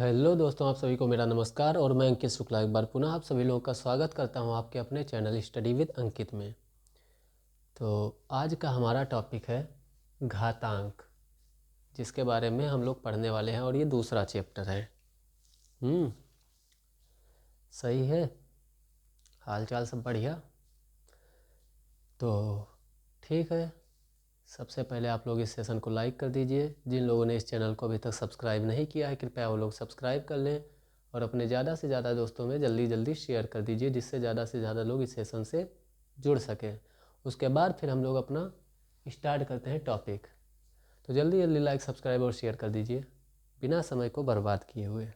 Hello दोस्तों, आप सभी को मेरा नमस्कार और मैं अंकित शुक्ला एक बार पुनः आप सभी लोगों का स्वागत करता हूं आपके अपने चैनल स्टडी विद अंकित में। तो आज का हमारा टॉपिक है घातांक, जिसके बारे में हम लोग पढ़ने वाले हैं और ये दूसरा चैप्टर है। सही है, हाल चाल सब बढ़िया। तो ठीक है, सबसे पहले आप लोग इस सेशन को लाइक कर दीजिए। जिन लोगों ने इस चैनल को अभी तक सब्सक्राइब नहीं किया है कृपया वो लोग सब्सक्राइब कर लें और अपने ज़्यादा से ज़्यादा दोस्तों में जल्दी जल्दी शेयर कर दीजिए, जिससे ज़्यादा से ज़्यादा लोग इस सेशन से जुड़ सकें। उसके बाद फिर हम लोग अपना स्टार्ट करते हैं टॉपिक। तो जल्दी जल्दी लाइक सब्सक्राइब और शेयर कर दीजिए बिना समय को बर्बाद किए हुए।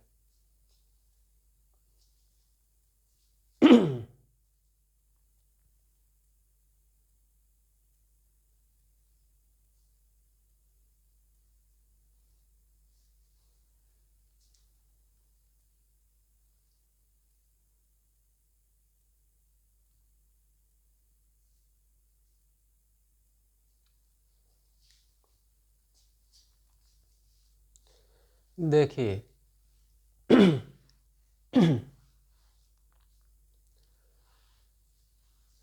देखिए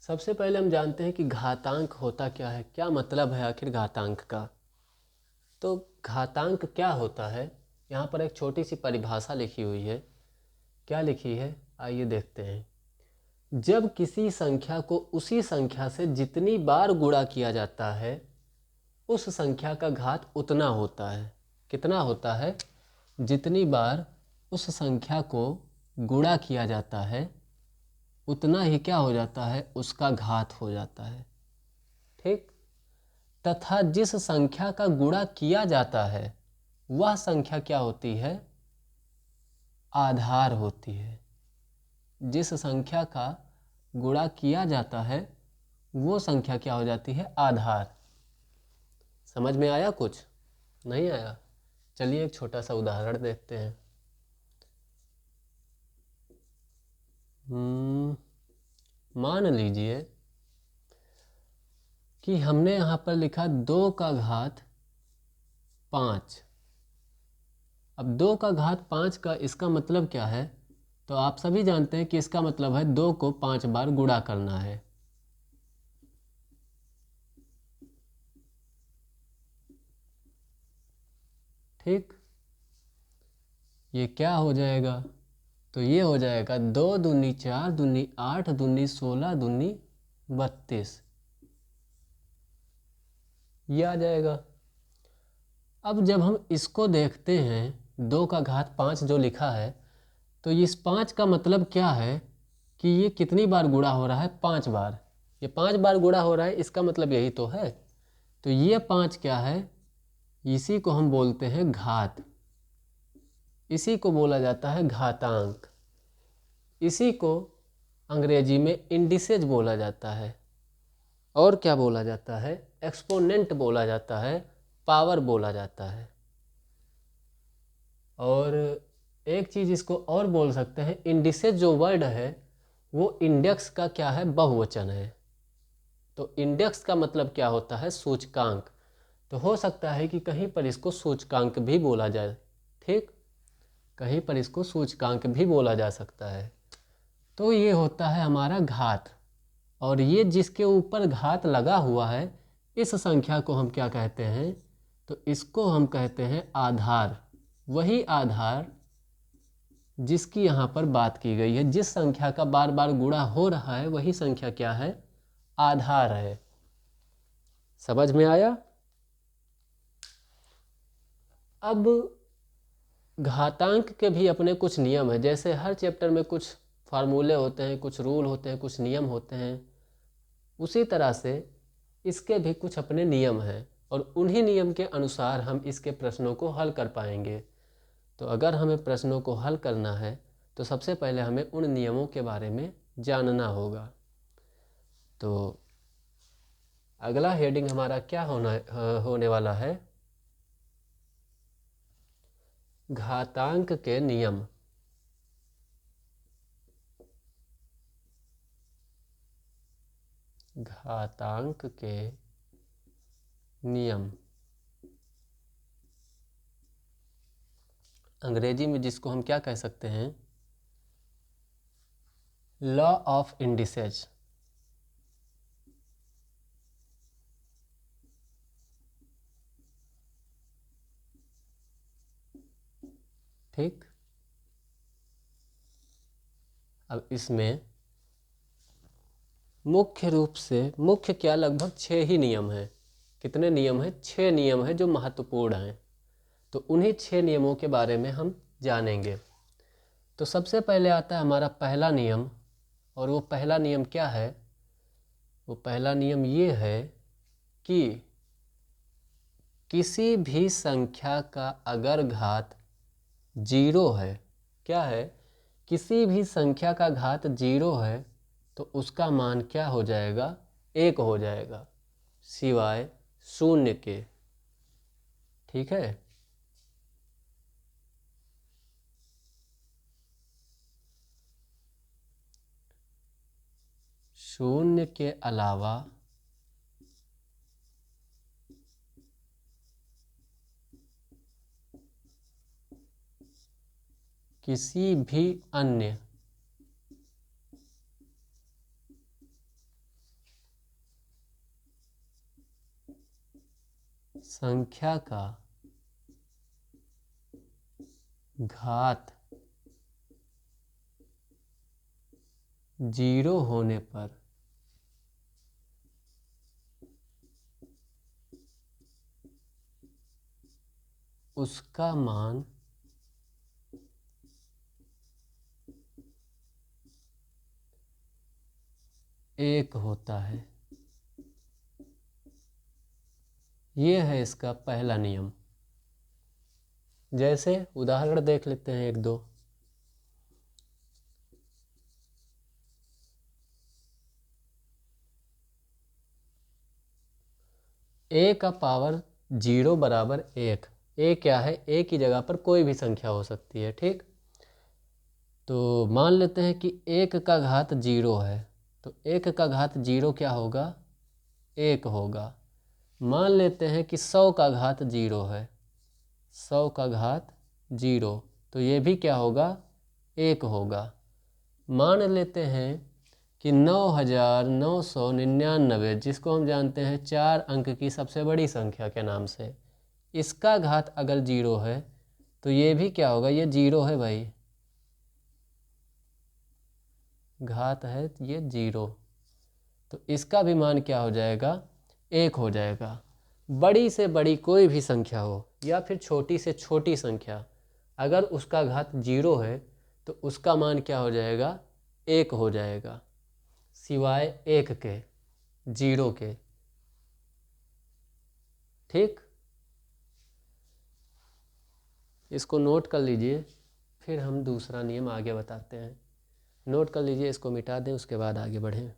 सबसे पहले हम जानते हैं कि घातांक होता क्या है, क्या मतलब है आखिर घातांक का। तो घातांक क्या होता है, यहाँ पर एक छोटी सी परिभाषा लिखी हुई है। क्या लिखी है आइए देखते हैं। जब किसी संख्या को उसी संख्या से जितनी बार गुणा किया जाता है उस संख्या का घात उतना होता है। कितना होता है? जितनी बार उस संख्या को गुणा किया जाता है उतना ही क्या हो जाता है, उसका घात हो जाता है। ठीक। तथा जिस संख्या का गुणा किया जाता है वह संख्या क्या होती है? आधार होती है। जिस संख्या का गुणा किया जाता है वो संख्या क्या हो जाती है? आधार। समझ में आया? कुछ नहीं आया? चलिए एक छोटा सा उदाहरण देखते हैं। मान लीजिए कि हमने यहाँ पर लिखा 2 का घात 5। अब 2 का घात 5 का इसका मतलब क्या है? तो आप सभी जानते हैं कि इसका मतलब है 2 को 5 बार गुणा करना है। ठीक। ये क्या हो जाएगा? तो ये हो जाएगा 2 दूनी 4 दूनी 8 दूनी 16 दूनी 32। ये आ जाएगा। अब जब हम इसको देखते हैं 2 का घात 5 जो लिखा है, तो इस 5 का मतलब क्या है कि ये कितनी बार गुणा हो रहा है? 5 बार। ये 5 बार गुणा हो रहा है, इसका मतलब यही तो है। तो ये 5 क्या है? इसी को हम बोलते हैं घात। इसी को बोला जाता है घातांक। इसी को अंग्रेजी में इंडिसेज बोला जाता है। और क्या बोला जाता है? एक्सपोनेंट बोला जाता है, पावर बोला जाता है। और एक चीज़ इसको और बोल सकते हैं, इंडिसेज जो वर्ड है वो इंडेक्स का क्या है? बहुवचन है। तो इंडेक्स का मतलब क्या होता है? सूचकांक। तो हो सकता है कि कहीं पर इसको सूचकांक भी बोला जाए। ठीक, कहीं पर इसको सूचकांक भी बोला जा सकता है। तो ये होता है हमारा घात। और ये जिसके ऊपर घात लगा हुआ है इस संख्या को हम क्या कहते हैं? तो इसको हम कहते हैं आधार। वही आधार जिसकी यहाँ पर बात की गई है, जिस संख्या का बार बार गुणा हो रहा है वही संख्या क्या है? आधार है। समझ में आया? अब घातांक के भी अपने कुछ नियम है। जैसे हर चैप्टर में कुछ फार्मूले होते हैं, कुछ रूल होते हैं, कुछ नियम होते हैं, उसी तरह से इसके भी कुछ अपने नियम हैं और उन्हीं नियम के अनुसार हम इसके प्रश्नों को हल कर पाएंगे। तो अगर हमें प्रश्नों को हल करना है तो सबसे पहले हमें उन नियमों के बारे में जानना होगा। तो अगला हेडिंग हमारा क्या होने वाला है? घातांक के नियम। घातांक के नियम। अंग्रेजी में जिसको हम क्या कह सकते हैं, लॉ ऑफ इंडिसेज। ठीक, अब इसमें मुख्य रूप से, मुख्य क्या, लगभग 6 ही नियम हैं। कितने नियम हैं? 6 नियम हैं जो महत्वपूर्ण हैं। तो उन्हीं 6 नियमों के बारे में हम जानेंगे। तो सबसे पहले आता है हमारा पहला नियम, और वो पहला नियम क्या है? वो पहला नियम ये है कि किसी भी संख्या का अगर घात 0 है, क्या है? किसी भी संख्या का घात 0 है तो उसका मान क्या हो जाएगा? 1 हो जाएगा, सिवाय शून्य के। ठीक है, शून्य के अलावा किसी भी अन्य संख्या का घात 0 होने पर उसका मान 1 होता है। ये है इसका पहला नियम। जैसे उदाहरण देख लेते हैं 1-2। ए का पावर 0 बराबर 1। ए क्या है? ए की जगह पर कोई भी संख्या हो सकती है। ठीक, तो मान लेते हैं कि 1 का घात 0 है, तो 1 का घात 0 क्या होगा? 1 होगा। मान लेते हैं कि 100 का घात 0 है, 100 का घात 0, तो ये भी क्या होगा? 1 होगा। मान लेते हैं कि 9999, जिसको हम जानते हैं 4 अंक की सबसे बड़ी संख्या के नाम से, इसका घात अगर 0 है तो ये भी क्या होगा? ये 0 है भाई, घात है ये 0, तो इसका भी मान क्या हो जाएगा? 1 हो जाएगा। बड़ी से बड़ी कोई भी संख्या हो या फिर छोटी से छोटी संख्या, अगर उसका घात 0 है तो उसका मान क्या हो जाएगा? 1 हो जाएगा, सिवाय 1 के, 0 के। ठीक, इसको नोट कर लीजिए, फिर हम दूसरा नियम आगे बताते हैं। नोट कर लीजिए, इसको मिटा दें, उसके बाद आगे बढ़ें।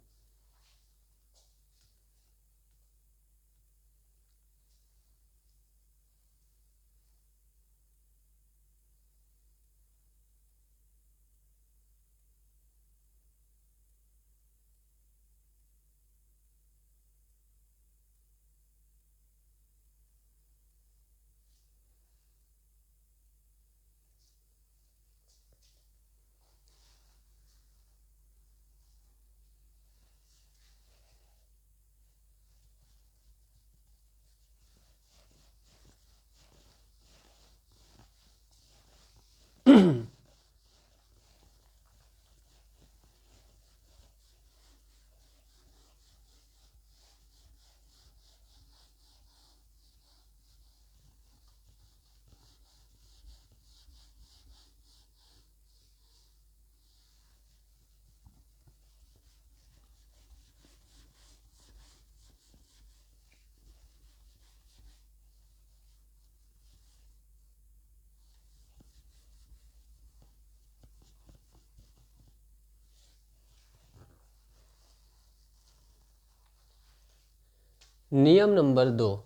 नियम नंबर 2,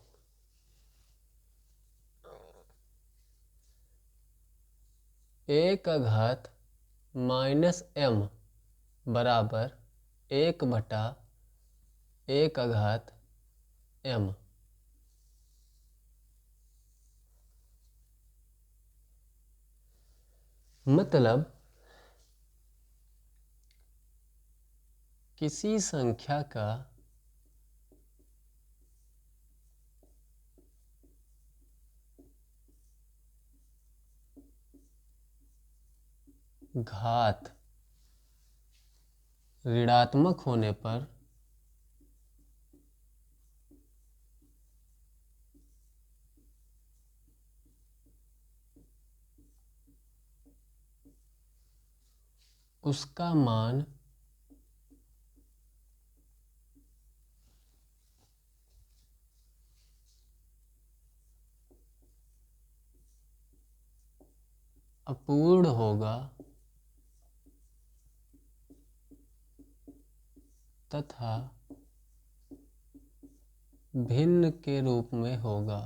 ए का घात -m बराबर 1/a का घात m। मतलब किसी संख्या का घात ऋणात्मक होने पर उसका मान अपूर्ण होगा तथा भिन्न के रूप में होगा।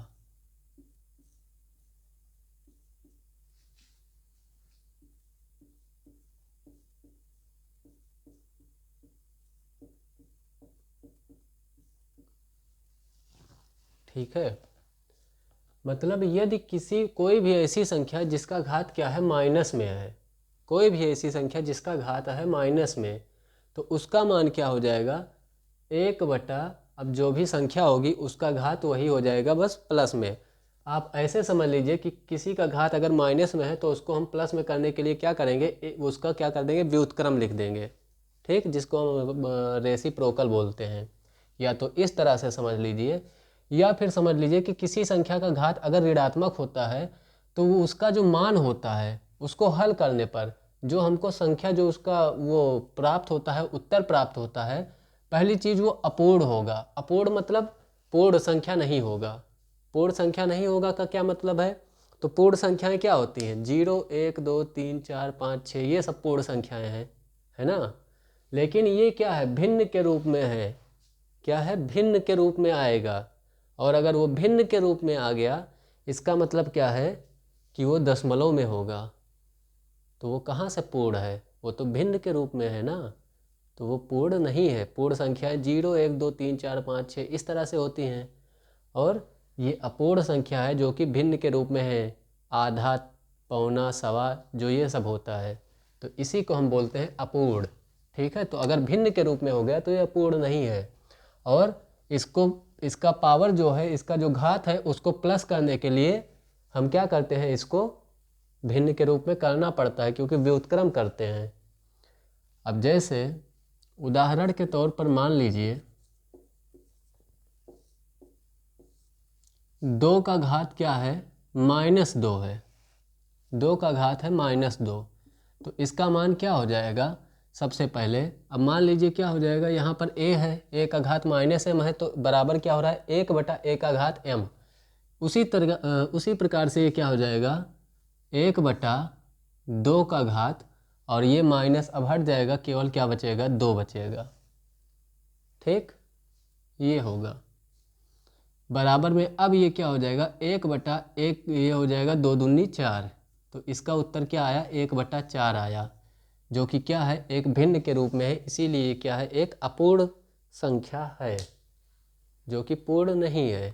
ठीक है, मतलब यदि कोई भी ऐसी संख्या जिसका घात क्या है माइनस में है, कोई भी ऐसी संख्या जिसका घात है माइनस में, तो उसका मान क्या हो जाएगा, 1/, अब जो भी संख्या होगी उसका घात वही हो जाएगा बस प्लस में। आप ऐसे समझ लीजिए कि किसी का घात अगर माइनस में है तो उसको हम प्लस में करने के लिए क्या करेंगे, उसका क्या कर देंगे, व्युत्क्रम लिख देंगे। ठीक, जिसको हम रेसिप्रोकल बोलते हैं। या तो इस तरह से समझ लीजिए, या फिर समझ लीजिए कि किसी संख्या का घात अगर ऋणात्मक होता है तो वो उसका जो मान होता है उसको हल करने पर जो हमको संख्या जो उसका वो प्राप्त होता है, उत्तर प्राप्त होता है, पहली चीज़ वो अपूर्ण होगा। अपूर्ण मतलब पूर्ण संख्या नहीं होगा। पूर्ण संख्या नहीं होगा का क्या मतलब है, तो पूर्ण संख्याएं क्या होती हैं, 0 1 2 3 4 5 6, ये सब पूर्ण संख्याएं हैं, है ना। लेकिन ये क्या है, भिन्न के रूप में है। क्या है, भिन्न के रूप में आएगा। और अगर वो भिन्न के रूप में आ गया, इसका मतलब क्या है कि वो दशमलव में होगा। तो वो कहाँ से पूर्ण है, वो तो भिन्न के रूप में है ना, तो वो पूर्ण नहीं है। पूर्ण संख्याएं 0 1 2 3 4 5 6 इस तरह से होती हैं। और ये अपूर्ण संख्या है जो कि भिन्न के रूप में है, आधा, पौना, सवा, जो ये सब होता है, तो इसी को हम बोलते हैं अपूर्ण। ठीक है, तो अगर भिन्न के रूप में हो गया तो ये अपूर्ण नहीं है। और इसका पावर जो है, इसका जो घात है, उसको प्लस करने के लिए हम क्या करते हैं, इसको भिन्न के रूप में करना पड़ता है, क्योंकि व्युत्क्रम करते हैं। अब जैसे उदाहरण के तौर पर मान लीजिए 2 का घात क्या है, -2 है। 2 का घात है -2, तो इसका मान क्या हो जाएगा, सबसे पहले अब मान लीजिए क्या हो जाएगा, यहाँ पर a है, a का घात -m है, तो बराबर क्या हो रहा है, 1/a का घात m। उसी प्रकार से ये क्या हो जाएगा, 1/2 का घात, और ये माइनस अब हट जाएगा, केवल क्या बचेगा, 2 बचेगा। ठीक, ये होगा बराबर में। अब ये क्या हो जाएगा, 1/1, ये हो जाएगा 2 दूनी 4, तो इसका उत्तर क्या आया, 1/4 आया, जो कि क्या है, एक भिन्न के रूप में है, इसीलिए क्या है, एक अपूर्ण संख्या है, जो कि पूर्ण नहीं है।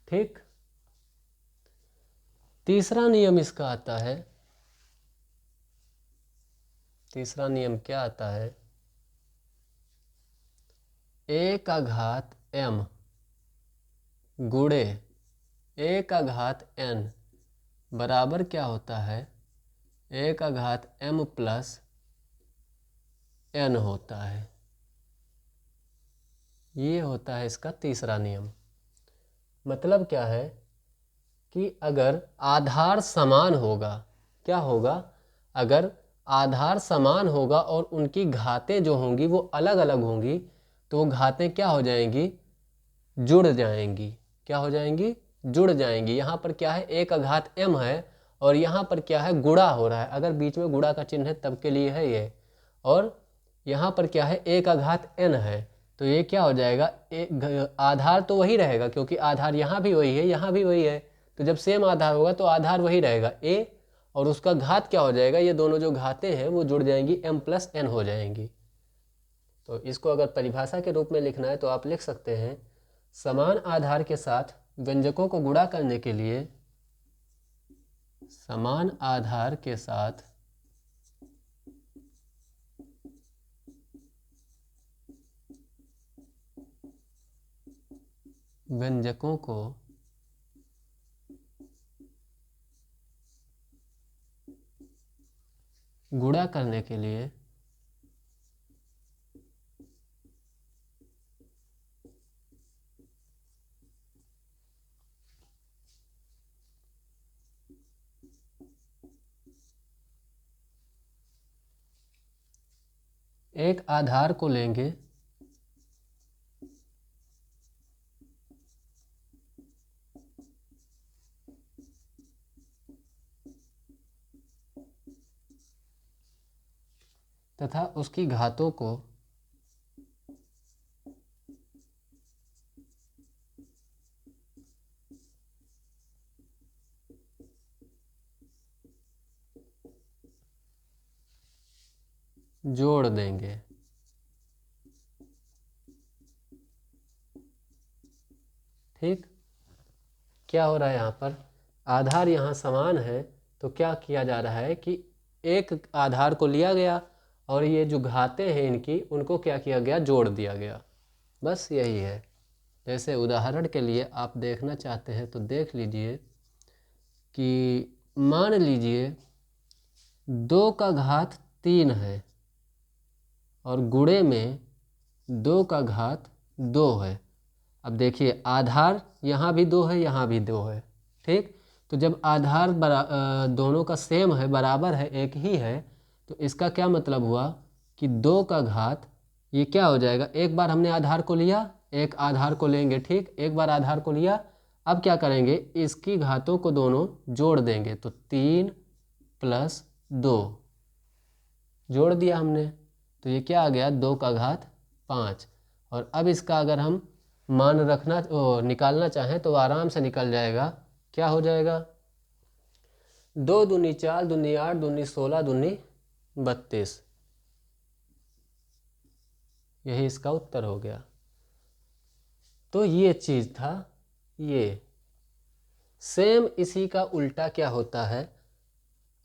ठीक, तीसरा नियम इसका आता है, तीसरा नियम क्या आता है, a का घात m गुणे a का घात n बराबर क्या होता है, a का घात m प्लस n होता है। ये होता है इसका तीसरा नियम। मतलब क्या है कि अगर आधार समान होगा, क्या होगा, अगर आधार समान होगा और उनकी घातें जो होंगी वो अलग अलग होंगी, तो वो घातें क्या हो जाएंगी, जुड़ जाएंगी। क्या हो जाएंगी, जुड़ जाएंगी। यहाँ पर क्या है, a का घात m है, और यहाँ पर क्या है, गुणा हो रहा है, अगर बीच में गुणा का चिन्ह है तब के लिए है ये। और यहाँ पर क्या है, a का घात n है, तो ये क्या हो जाएगा, आधार तो वही रहेगा, क्योंकि आधार यहाँ भी वही है, यहाँ भी वही है, तो जब सेम आधार होगा तो आधार वही रहेगा a, और उसका घात क्या हो जाएगा, ये दोनों जो घातें हैं वो जुड़ जाएंगी, m प्लस n हो जाएंगी। तो इसको अगर परिभाषा के रूप में लिखना है तो आप लिख सकते हैं, समान आधार के साथ व्यंजकों को गुणा करने के लिए समान आधार के साथ व्यंजकों को गुणा करने के लिए एक आधार को लेंगे तथा उसकी घातों को जोड़ देंगे। ठीक, क्या हो रहा है यहाँ पर, आधार यहाँ समान है तो क्या किया जा रहा है कि एक आधार को लिया गया और ये जो घातें हैं इनकी उनको क्या किया गया, जोड़ दिया गया। बस यही है। जैसे उदाहरण के लिए आप देखना चाहते हैं तो देख लीजिए कि मान लीजिए 2 का घात 3 है और गुणे में 2 का घात 2 है। अब देखिए आधार यहाँ भी 2 है, यहाँ भी 2 है। ठीक, तो जब आधार दोनों का सेम है, बराबर है, एक ही है, तो इसका क्या मतलब हुआ कि 2 का घात ये क्या हो जाएगा, एक बार हमने आधार को लिया, एक आधार को लेंगे। ठीक, एक बार आधार को लिया, अब क्या करेंगे, इसकी घातों को दोनों जोड़ देंगे। तो 3 + 2 जोड़ दिया हमने, तो ये क्या आ गया, 2 का घात 5। और अब इसका अगर हम मान निकालना चाहें तो आराम से निकल जाएगा। क्या हो जाएगा, 2 दूनी 4, दूनी 8, दूनी 16, दूनी 32। यही इसका उत्तर हो गया। तो ये चीज़ था। ये सेम इसी का उल्टा क्या होता है,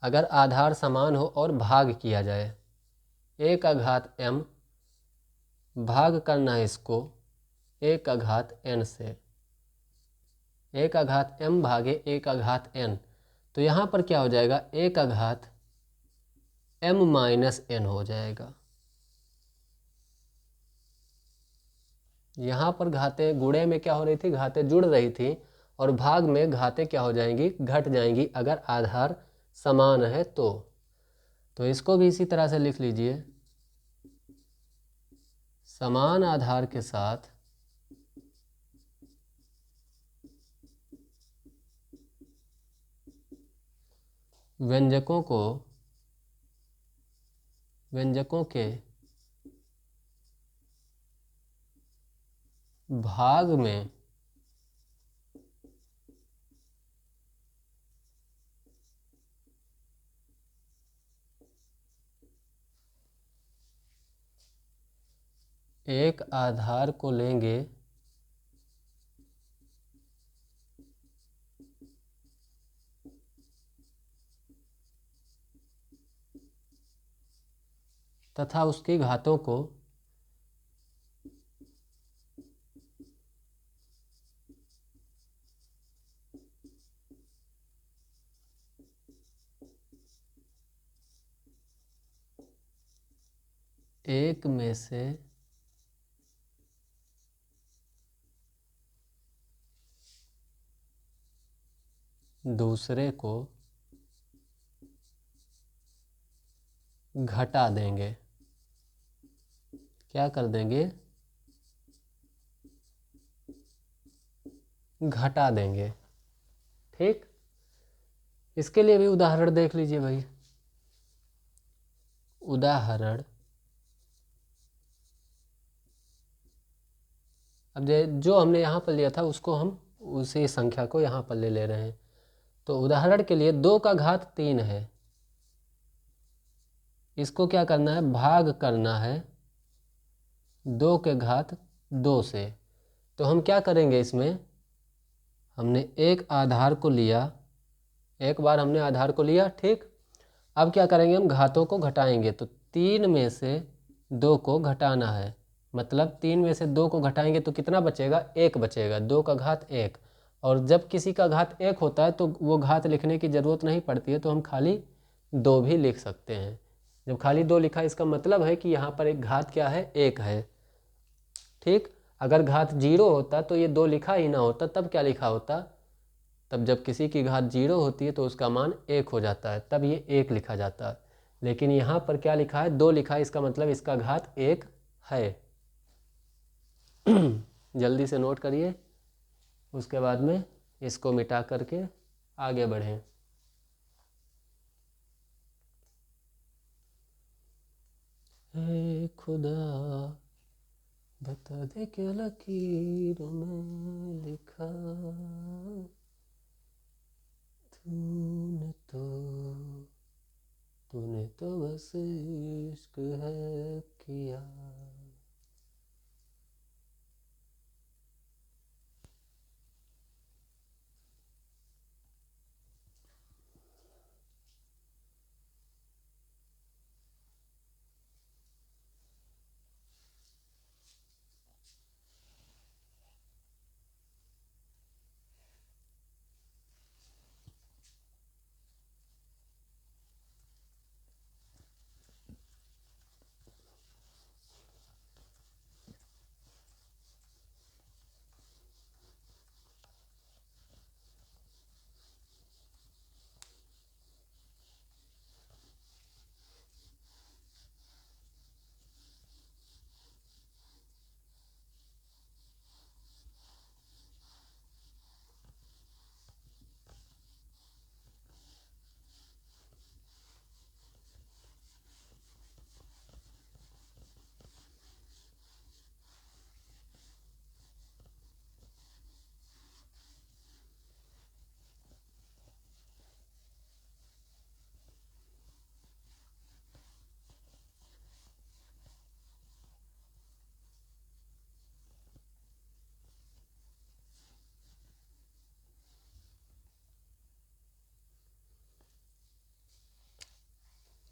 अगर आधार समान हो और भाग किया जाए, a का घात m, भाग करना है इसको a का घात n से, a का घात m भागे a का घात n। तो यहाँ पर क्या हो जाएगा, a का घात m - n हो जाएगा। यहाँ पर घातें गुणे में क्या हो रही थी, घातें जुड़ रही थी, और भाग में घातें क्या हो जाएंगी, घट जाएंगी अगर आधार समान है तो इसको भी इसी तरह से लिख लीजिए, समान आधार के साथ व्यंजकों के भाग में एक आधार को लेंगे तथा उसकी घातों को एक में से दूसरे को घटा देंगे। क्या कर देंगे, घटा देंगे। ठीक, इसके लिए भी उदाहरण देख लीजिए भाई। उदाहरण, अब जो हमने यहाँ पर लिया था उसको हम उसी संख्या को यहाँ पर ले रहे हैं। तो उदाहरण के लिए 2 का घात 3 है, इसको क्या करना है, भाग करना है 2 के घात 2 से। तो हम क्या करेंगे, इसमें हमने एक आधार को लिया एक बार हमने आधार को लिया, ठीक। अब क्या करेंगे, हम घातों को घटाएंगे। तो 3 में से 2 को घटाना है, मतलब 3 में से 2 को घटाएंगे तो कितना बचेगा, 1 बचेगा। 2 का घात 1। और जब किसी का घात 1 होता है तो वो घात लिखने की ज़रूरत नहीं पड़ती है, तो हम खाली 2 भी लिख सकते हैं। जब खाली 2 लिखा, इसका मतलब है कि यहाँ पर एक घात क्या है, 1 है, ठीक। अगर घात 0 होता तो ये 2 लिखा ही ना होता, तब क्या लिखा होता, तब जब किसी की घात 0 होती है तो उसका मान 1 हो जाता है, तब ये 1 लिखा जाता है। लेकिन यहाँ पर क्या लिखा है, 2 लिखा है, इसका मतलब इसका घात 1 है। जल्दी से नोट करिए, उसके बाद में इसको मिटा करके आगे बढ़ें। हे खुदा बता दे क्या लकीरों में लिखा, तूने तो बस इश्क है किया।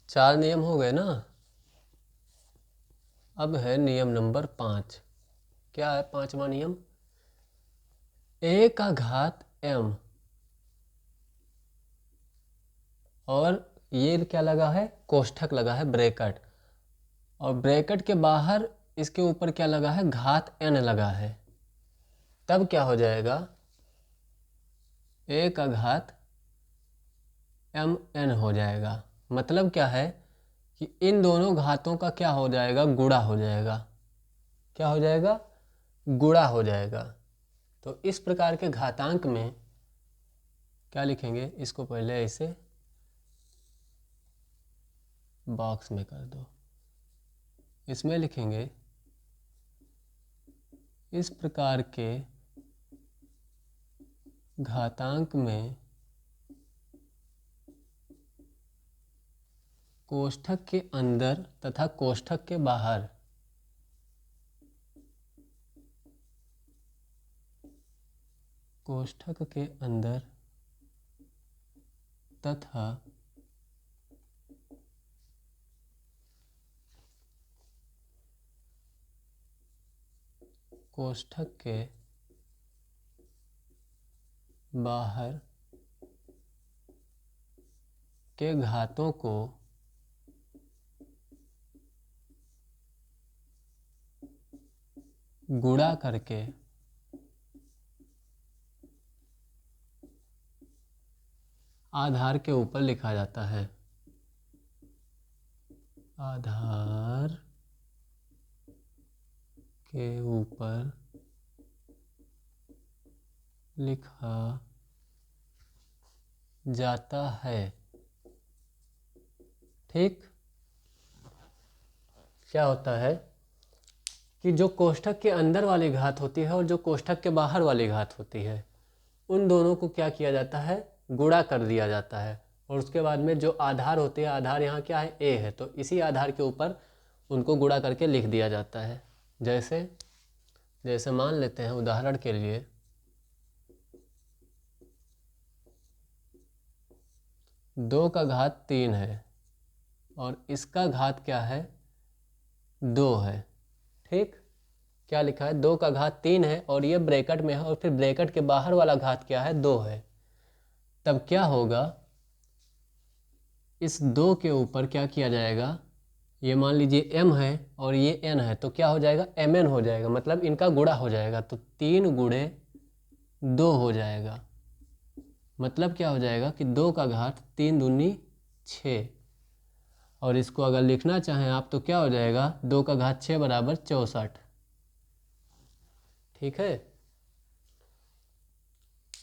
चार नियम हो गए ना। अब है नियम नंबर 5। क्या है 5वां नियम, a का घात m, और ये क्या लगा है, कोष्ठक लगा है, ब्रैकेट, और ब्रैकेट के बाहर इसके ऊपर क्या लगा है, घात n लगा है। तब क्या हो जाएगा, a का घात mn हो जाएगा। मतलब क्या है कि इन दोनों घातों का क्या हो जाएगा, गुणा हो जाएगा। क्या हो जाएगा, गुणा हो जाएगा। तो इस प्रकार के घातांक में क्या लिखेंगे, इसको पहले ऐसे बॉक्स में कर दो। इसमें लिखेंगे इस प्रकार के घातांक में कोष्ठक के अंदर तथा कोष्ठक के बाहर कोष्ठक के अंदर तथा कोष्ठक के बाहर के घातों को गुणा करके आधार के ऊपर लिखा जाता है। आधार के ऊपर लिखा जाता है, ठीक। क्या होता है कि जो कोष्ठक के अंदर वाली घात होती है और जो कोष्ठक के बाहर वाली घात होती है, उन दोनों को क्या किया जाता है, गुणा कर दिया जाता है। और उसके बाद में जो आधार होती है, आधार यहाँ क्या है, a है, तो इसी आधार के ऊपर उनको गुणा करके लिख दिया जाता है। जैसे जैसे मान लेते हैं उदाहरण के लिए 2 का घात 3 है और इसका घात क्या है, 2 है। ठीक, क्या लिखा है, 2 का घात 3 है और ये ब्रैकेट में है और फिर ब्रैकेट के बाहर वाला घात क्या है, 2 है। तब क्या होगा, इस 2 के ऊपर क्या किया जाएगा, ये मान लीजिए m है और ये n है, तो क्या हो जाएगा, mn हो जाएगा, मतलब इनका गुणा हो जाएगा, तो 3 गुणे 2 हो जाएगा। मतलब क्या हो जाएगा कि 2 का घात 3 दूनी 6, और इसको अगर लिखना चाहें आप तो क्या हो जाएगा, 2 का घात 6 बराबर 64। ठीक है,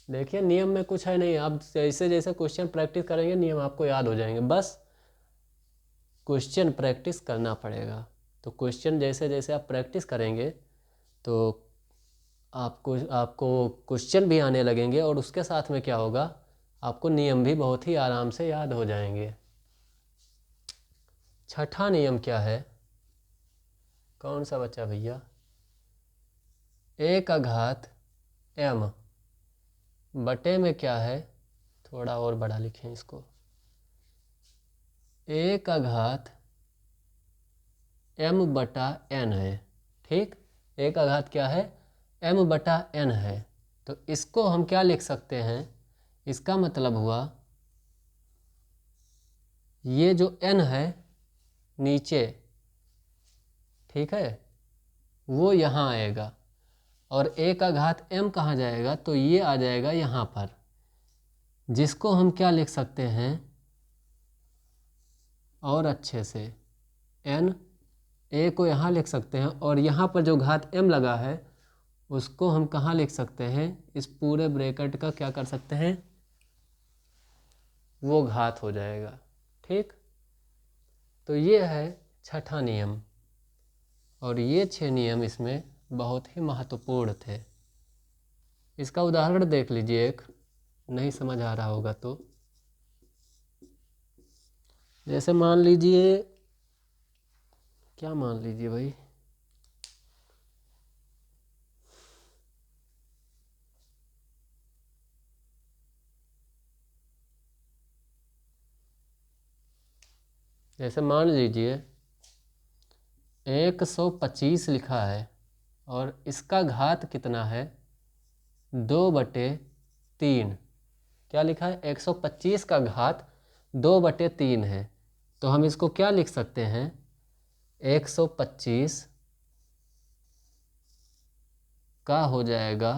देखिए नियम में कुछ है नहीं, आप जैसे जैसे क्वेश्चन प्रैक्टिस करेंगे नियम आपको याद हो जाएंगे, बस क्वेश्चन प्रैक्टिस करना पड़ेगा। तो क्वेश्चन जैसे जैसे आप प्रैक्टिस करेंगे तो आपको क्वेश्चन भी आने लगेंगे और उसके साथ में क्या होगा, आपको नियम भी बहुत ही आराम से याद हो जाएंगे। छठा नियम क्या है, कौन सा बच्चा भैया, a का घात m बटे में क्या है, थोड़ा और बड़ा लिखें इसको, a का घात m बटा n है। ठीक, a का घात क्या है, m बटा n है। तो इसको हम क्या लिख सकते हैं, इसका मतलब हुआ ये जो n है नीचे, ठीक है, वो यहाँ आएगा और a का घात m कहाँ जाएगा, तो ये आ जाएगा यहाँ पर, जिसको हम क्या लिख सकते हैं और अच्छे से, n a को यहाँ लिख सकते हैं और यहाँ पर जो घात m लगा है उसको हम कहाँ लिख सकते हैं, इस पूरे ब्रैकेट का क्या कर सकते हैं, वो घात हो जाएगा। ठीक, तो ये है छठा नियम और ये 6 नियम इसमें बहुत ही महत्वपूर्ण थे। इसका उदाहरण देख लीजिए, एक नहीं समझ आ रहा होगा तो, जैसे मान लीजिए, क्या मान लीजिए भाई, जैसे मान लीजिए 125 लिखा है और इसका घात कितना है, 2/3। क्या लिखा है, 125 का घात 2/3 है। तो हम इसको क्या लिख सकते हैं, 125 का हो जाएगा,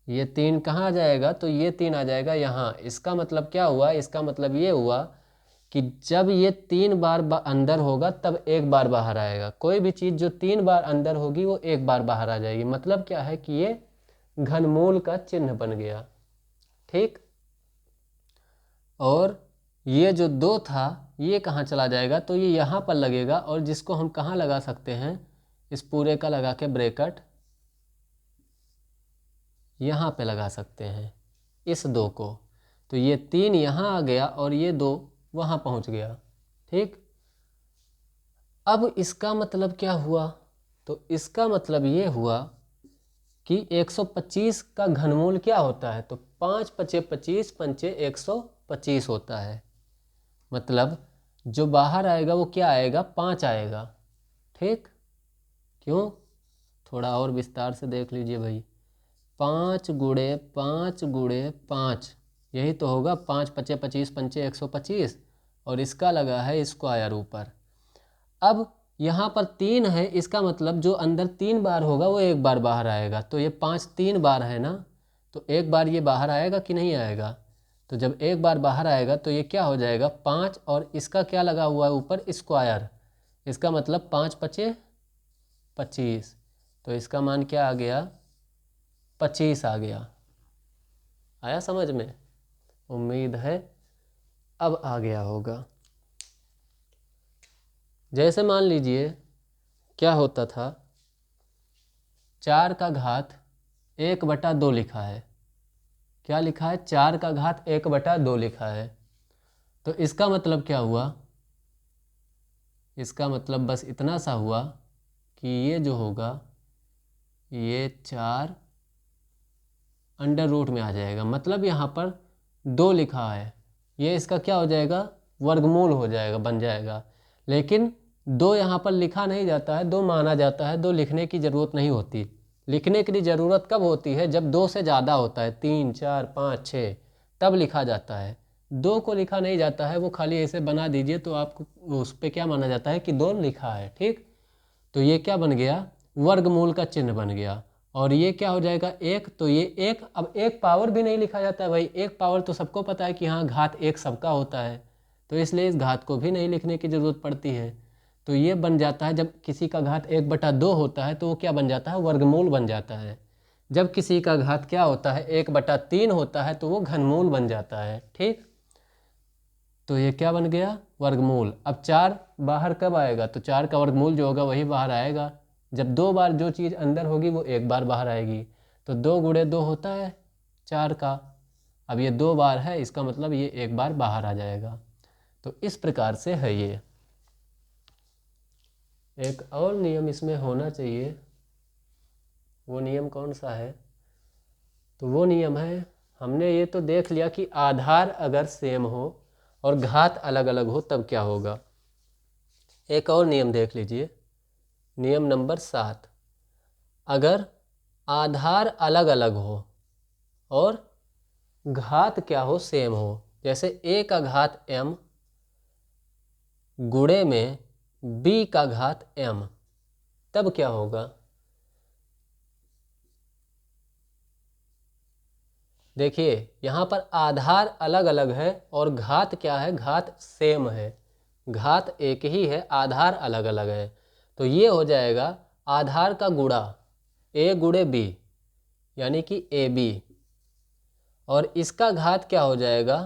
ये 3 कहाँ आ जाएगा, तो ये 3 आ जाएगा यहाँ। इसका मतलब क्या हुआ, इसका मतलब ये हुआ कि जब ये 3 बार अंदर होगा तब 1 बार बाहर आएगा। कोई भी चीज़ जो 3 बार अंदर होगी वो 1 बार बाहर आ जाएगी। मतलब क्या है कि ये घनमूल का चिन्ह बन गया। ठीक, और ये जो 2 था ये कहाँ चला जाएगा, तो ये यहाँ पर लगेगा और जिसको हम कहाँ लगा सकते हैं, इस पूरे का लगा के ब्रैकेट यहाँ पे लगा सकते हैं इस 2 को। तो ये 3 यहाँ आ गया और ये 2 वहाँ पहुँच गया। ठीक, अब इसका मतलब क्या हुआ, तो इसका मतलब ये हुआ कि 125 का घनमूल क्या होता है, तो 5 पचे 25 पंचे 125 होता है। मतलब जो बाहर आएगा वो क्या आएगा, 5 आएगा। ठीक, क्यों, थोड़ा और विस्तार से देख लीजिए भाई, 5 गुणे 5 गुणे 5, यही तो होगा, 5 पचे 25 पंचे 125 और इसका लगा है स्क्वायर ऊपर। अब यहाँ पर 3 है, इसका मतलब जो अंदर 3 बार होगा वो 1 बार बाहर आएगा। तो ये 5 3 बार है ना, तो 1 बार ये बाहर आएगा कि नहीं आएगा, तो जब 1 बार बाहर आएगा तो ये क्या हो जाएगा, 5 और इसका क्या लगा हुआ है ऊपर, स्क्वायर। इसका मतलब 5 पचे 25, तो इसका मान क्या आ गया, 25 आ गया। आया समझ में, उम्मीद है अब आ गया होगा। जैसे मान लीजिए क्या होता था, 4 का घात 1/2 लिखा है। क्या लिखा है, 4 का घात 1/2 लिखा है। तो इसका मतलब क्या हुआ, इसका मतलब बस इतना सा हुआ कि ये जो होगा ये 4 अंडर रूट में आ जाएगा। मतलब यहाँ पर 2 लिखा है ये इसका क्या हो जाएगा, वर्गमूल हो जाएगा, बन जाएगा। लेकिन 2 यहाँ पर लिखा नहीं जाता है, 2 माना जाता है, 2 लिखने की ज़रूरत नहीं होती। लिखने के लिए ज़रूरत कब होती है, जब 2 से ज़्यादा होता है, 3 4 5 6, तब लिखा जाता है। 2 को लिखा नहीं जाता है, वो खाली ऐसे बना दीजिए तो आपको उस पर क्या माना जाता है कि 2 लिखा है। ठीक, तो ये क्या बन गया, वर्गमूल का चिन्ह बन गया। और ये क्या हो जाएगा, 1, तो ये 1, अब 1 पावर भी नहीं लिखा जाता है भाई, 1 पावर तो सबको पता है कि हाँ घात 1 सबका होता है, तो इसलिए इस घात को भी नहीं लिखने की ज़रूरत पड़ती है। तो ये बन जाता है, जब किसी का घात 1/2 होता है तो वो क्या बन जाता है, वर्गमूल बन जाता है। जब किसी का घात क्या होता है, 1/3 होता है तो वो घनमूल बन जाता है। ठीक, तो ये क्या बन गया, वर्गमूल। अब 4 बाहर कब आएगा, तो 4 का वर्गमूल जो होगा वही बाहर आएगा। जब 2 बार जो चीज़ अंदर होगी वो 1 बार बाहर आएगी, तो 2 × 2 होता है 4 का। अब ये 2 बार है, इसका मतलब ये 1 बार बाहर आ जाएगा। तो इस प्रकार से है ये। एक और नियम इसमें होना चाहिए, वो नियम कौन सा है, तो वो नियम है, हमने ये तो देख लिया कि आधार अगर सेम हो और घात अलग अलग हो तब क्या होगा। एक और नियम देख लीजिए, नियम नंबर 7, अगर आधार अलग अलग हो और घात क्या हो, सेम हो, जैसे a का घात m गुणे में b का घात m, तब क्या होगा। देखिए यहाँ पर आधार अलग अलग है और घात क्या है, घात सेम है, घात एक ही है, आधार अलग अलग है। तो ये हो जाएगा आधार का गुणा a × b यानी कि ab, और इसका घात क्या हो जाएगा,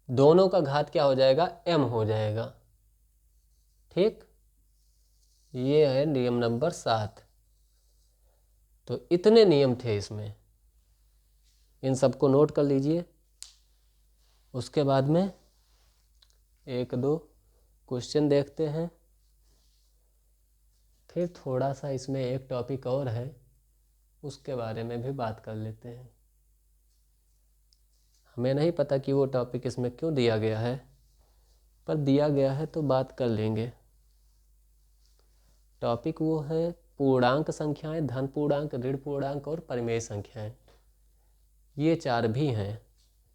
दोनों का घात क्या हो जाएगा, m हो जाएगा। ठीक, ये है नियम नंबर 7। तो इतने नियम थे इसमें, इन सबको नोट कर लीजिए। उसके बाद में 1-2 क्वेश्चन देखते हैं, फिर थोड़ा सा इसमें एक टॉपिक और है, उसके बारे में भी बात कर लेते हैं। हमें नहीं पता कि वो टॉपिक इसमें क्यों दिया गया है, पर दिया गया है तो बात कर लेंगे। टॉपिक वो है पूर्णांक संख्याएं, धन पूर्णांक, ऋण पूर्णांक और परिमेय संख्याएं। ये 4 भी हैं,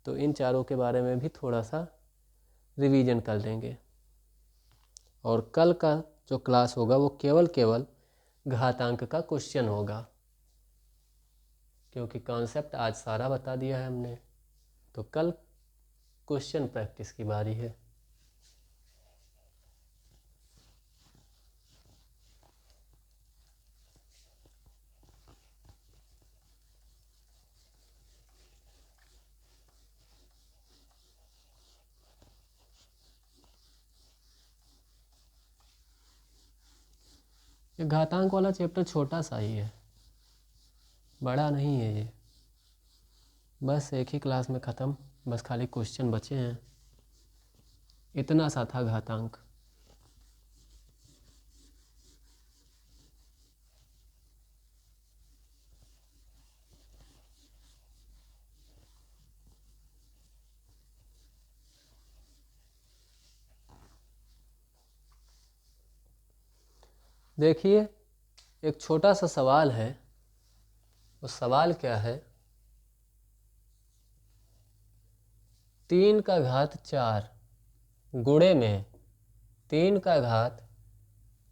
तो इन चारों के बारे में भी थोड़ा सा रिवीजन कर लेंगे। और कल का जो क्लास होगा वो केवल घातांक का क्वेश्चन होगा, क्योंकि कॉन्सेप्ट आज सारा बता दिया है हमने। तो कल क्वेश्चन प्रैक्टिस की बारी है। ये घातांक वाला चैप्टर छोटा सा ही है, बड़ा नहीं है ये, बस एक ही क्लास में ख़त्म, बस खाली क्वेश्चन बचे हैं, इतना सा था घातांक। देखिए एक छोटा सा सवाल है, वो सवाल क्या है, 3 का घात 4 गुणे में 3 का घात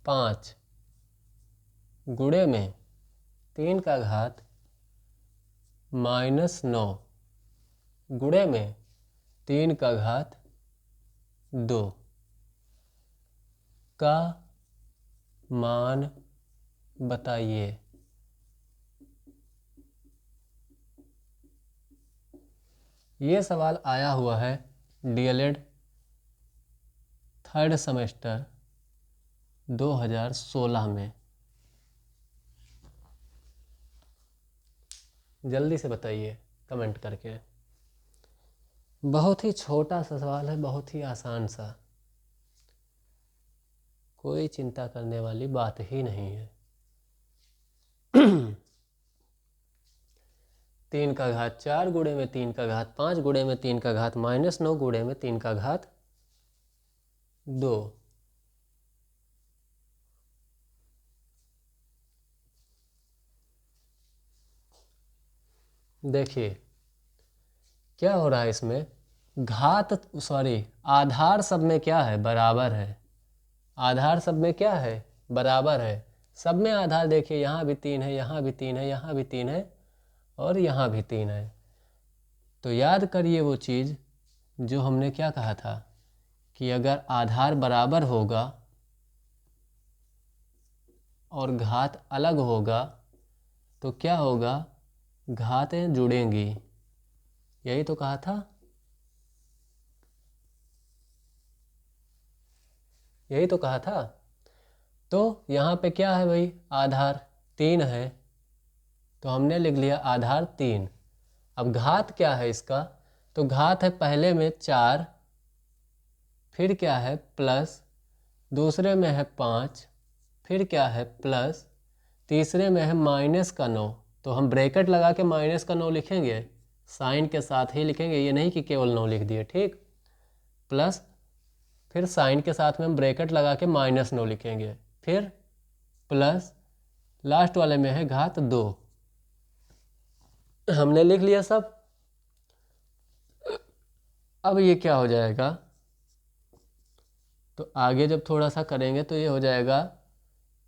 5 गुणे में 3 का घात -9 गुणे में 3 का घात 2 का मान बताइए। ये सवाल आया हुआ है डीएलएड 3rd सेमेस्टर 2016 में। जल्दी से बताइए कमेंट करके। बहुत ही छोटा सा सवाल है, बहुत ही आसान सा, कोई चिंता करने वाली बात ही नहीं है। 3 का घात 4 गुणे में 3 का घात 5 गुणे में 3 का घात -9 गुणे में 3 का घात 2। देखिए क्या हो रहा है इसमें, घात सॉरी आधार सब में क्या है, बराबर है। आधार सब में क्या है, बराबर है। सब में आधार देखिए, यहाँ भी 3 है, यहाँ भी 3 है, यहाँ भी 3 है और यहाँ भी 3 है। तो याद करिए वो चीज़ जो हमने क्या कहा था कि अगर आधार बराबर होगा और घात अलग होगा तो क्या होगा, घातें जुड़ेंगी। यही तो कहा था, यही तो कहा था। तो यहाँ पे क्या है भाई, आधार 3 है तो हमने लिख लिया आधार 3। अब घात क्या है इसका, तो घात है पहले में 4, फिर क्या है प्लस, दूसरे में है 5, फिर क्या है प्लस, तीसरे में है -9। तो हम ब्रैकेट लगा के -9 लिखेंगे, साइन के साथ ही लिखेंगे, ये नहीं कि केवल 9 लिख दिए, ठीक। प्लस फिर साइन के साथ में हम ब्रैकेट लगा के -9 लिखेंगे, फिर प्लस लास्ट वाले में है घात 2। हमने लिख लिया सब। अब ये क्या हो जाएगा, तो आगे जब थोड़ा सा करेंगे तो ये हो जाएगा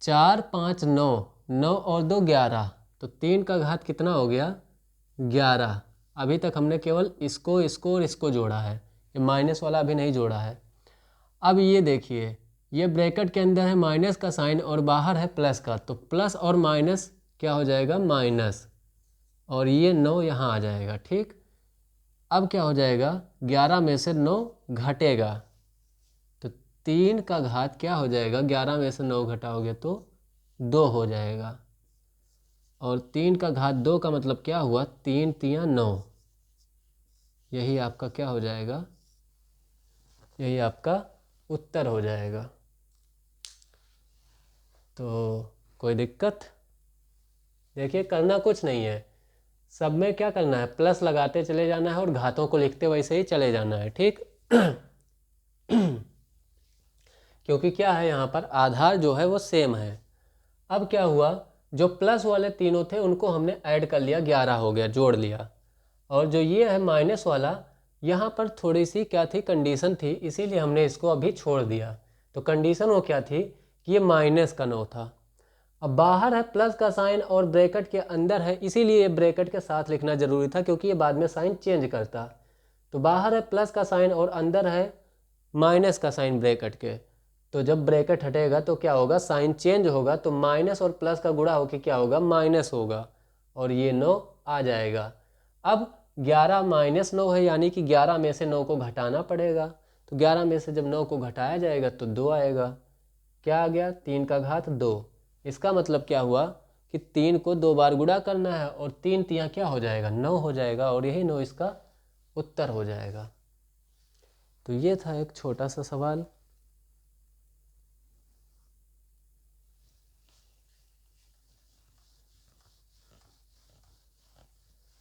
4 5 9, 9 और 2 11, तो 3 का घात कितना हो गया, 11। अभी तक हमने केवल इसको इसको और इसको जोड़ा है, ये माइनस वाला अभी नहीं जोड़ा है। अब ये देखिए, ये ब्रैकेट के अंदर है माइनस का साइन और बाहर है प्लस का, तो प्लस और माइनस क्या हो जाएगा, माइनस, और ये 9 यहाँ आ जाएगा, ठीक। अब क्या हो जाएगा, 11 में से 9 घटेगा तो 3 का घात क्या हो जाएगा, 11 में से 9 घटाओगे तो 2 हो जाएगा। और 3 का घात 2 का मतलब क्या हुआ, 3 तियाँ 9। यही आपका क्या हो जाएगा, यही आपका उत्तर हो जाएगा। तो कोई दिक्कत, देखिए करना कुछ नहीं है, सब में क्या करना है, प्लस लगाते चले जाना है और घातों को लिखते वैसे ही चले जाना है, ठीक। क्योंकि क्या है यहाँ पर आधार जो है वो सेम है। अब क्या हुआ, जो प्लस वाले तीनों थे उनको हमने ऐड कर लिया, 11 हो गया, जोड़ लिया। और जो ये है माइनस वाला, यहाँ पर थोड़ी सी क्या थी, कंडीशन थी, इसीलिए हमने इसको अभी छोड़ दिया। तो कंडीशन वो क्या थी कि ये -9 था। अब बाहर है प्लस का साइन और ब्रैकेट के अंदर है, इसीलिए ये ब्रैकेट के साथ लिखना जरूरी था क्योंकि ये बाद में साइन चेंज करता। तो बाहर है प्लस का साइन और अंदर है माइनस का साइन ब्रैकेट के, तो जब ब्रैकेट हटेगा तो क्या होगा, साइन चेंज होगा, तो माइनस और प्लस का गुणा होकर क्या होगा, माइनस होगा और ये 9 आ जाएगा। अब 11 -9 है, यानी कि 11 में से 9 को घटाना पड़ेगा। तो 11 में से जब 9 को घटाया जाएगा तो 2 आएगा। क्या आ गया, 3 का घात 2। इसका मतलब क्या हुआ कि 3 को 2 बार गुणा करना है और 3 तियाँ क्या हो जाएगा, 9 हो जाएगा, और यही 9 इसका उत्तर हो जाएगा। तो ये था एक छोटा सा सवाल।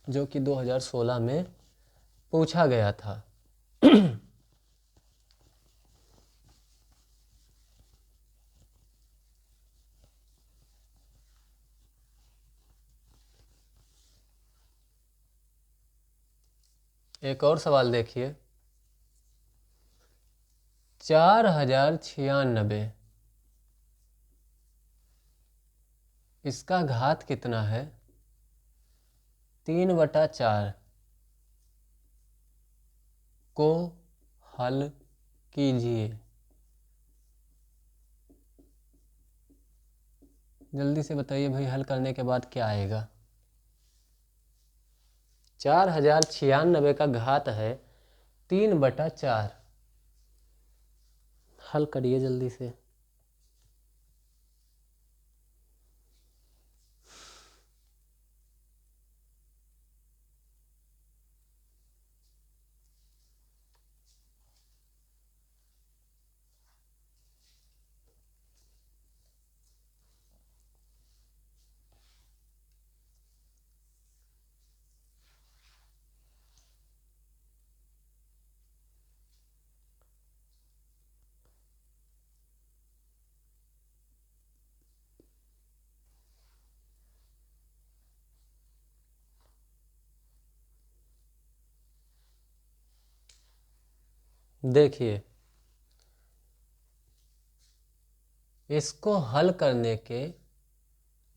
जो कि 2016 में पूछा गया था। एक और सवाल देखिए, 4096, इसका घात कितना है, 3/4 को हल कीजिए। जल्दी से बताइए भाई, हल करने के बाद क्या आएगा। 4096 का घात है 3/4, हल करिए जल्दी से। देखिए, इसको हल करने के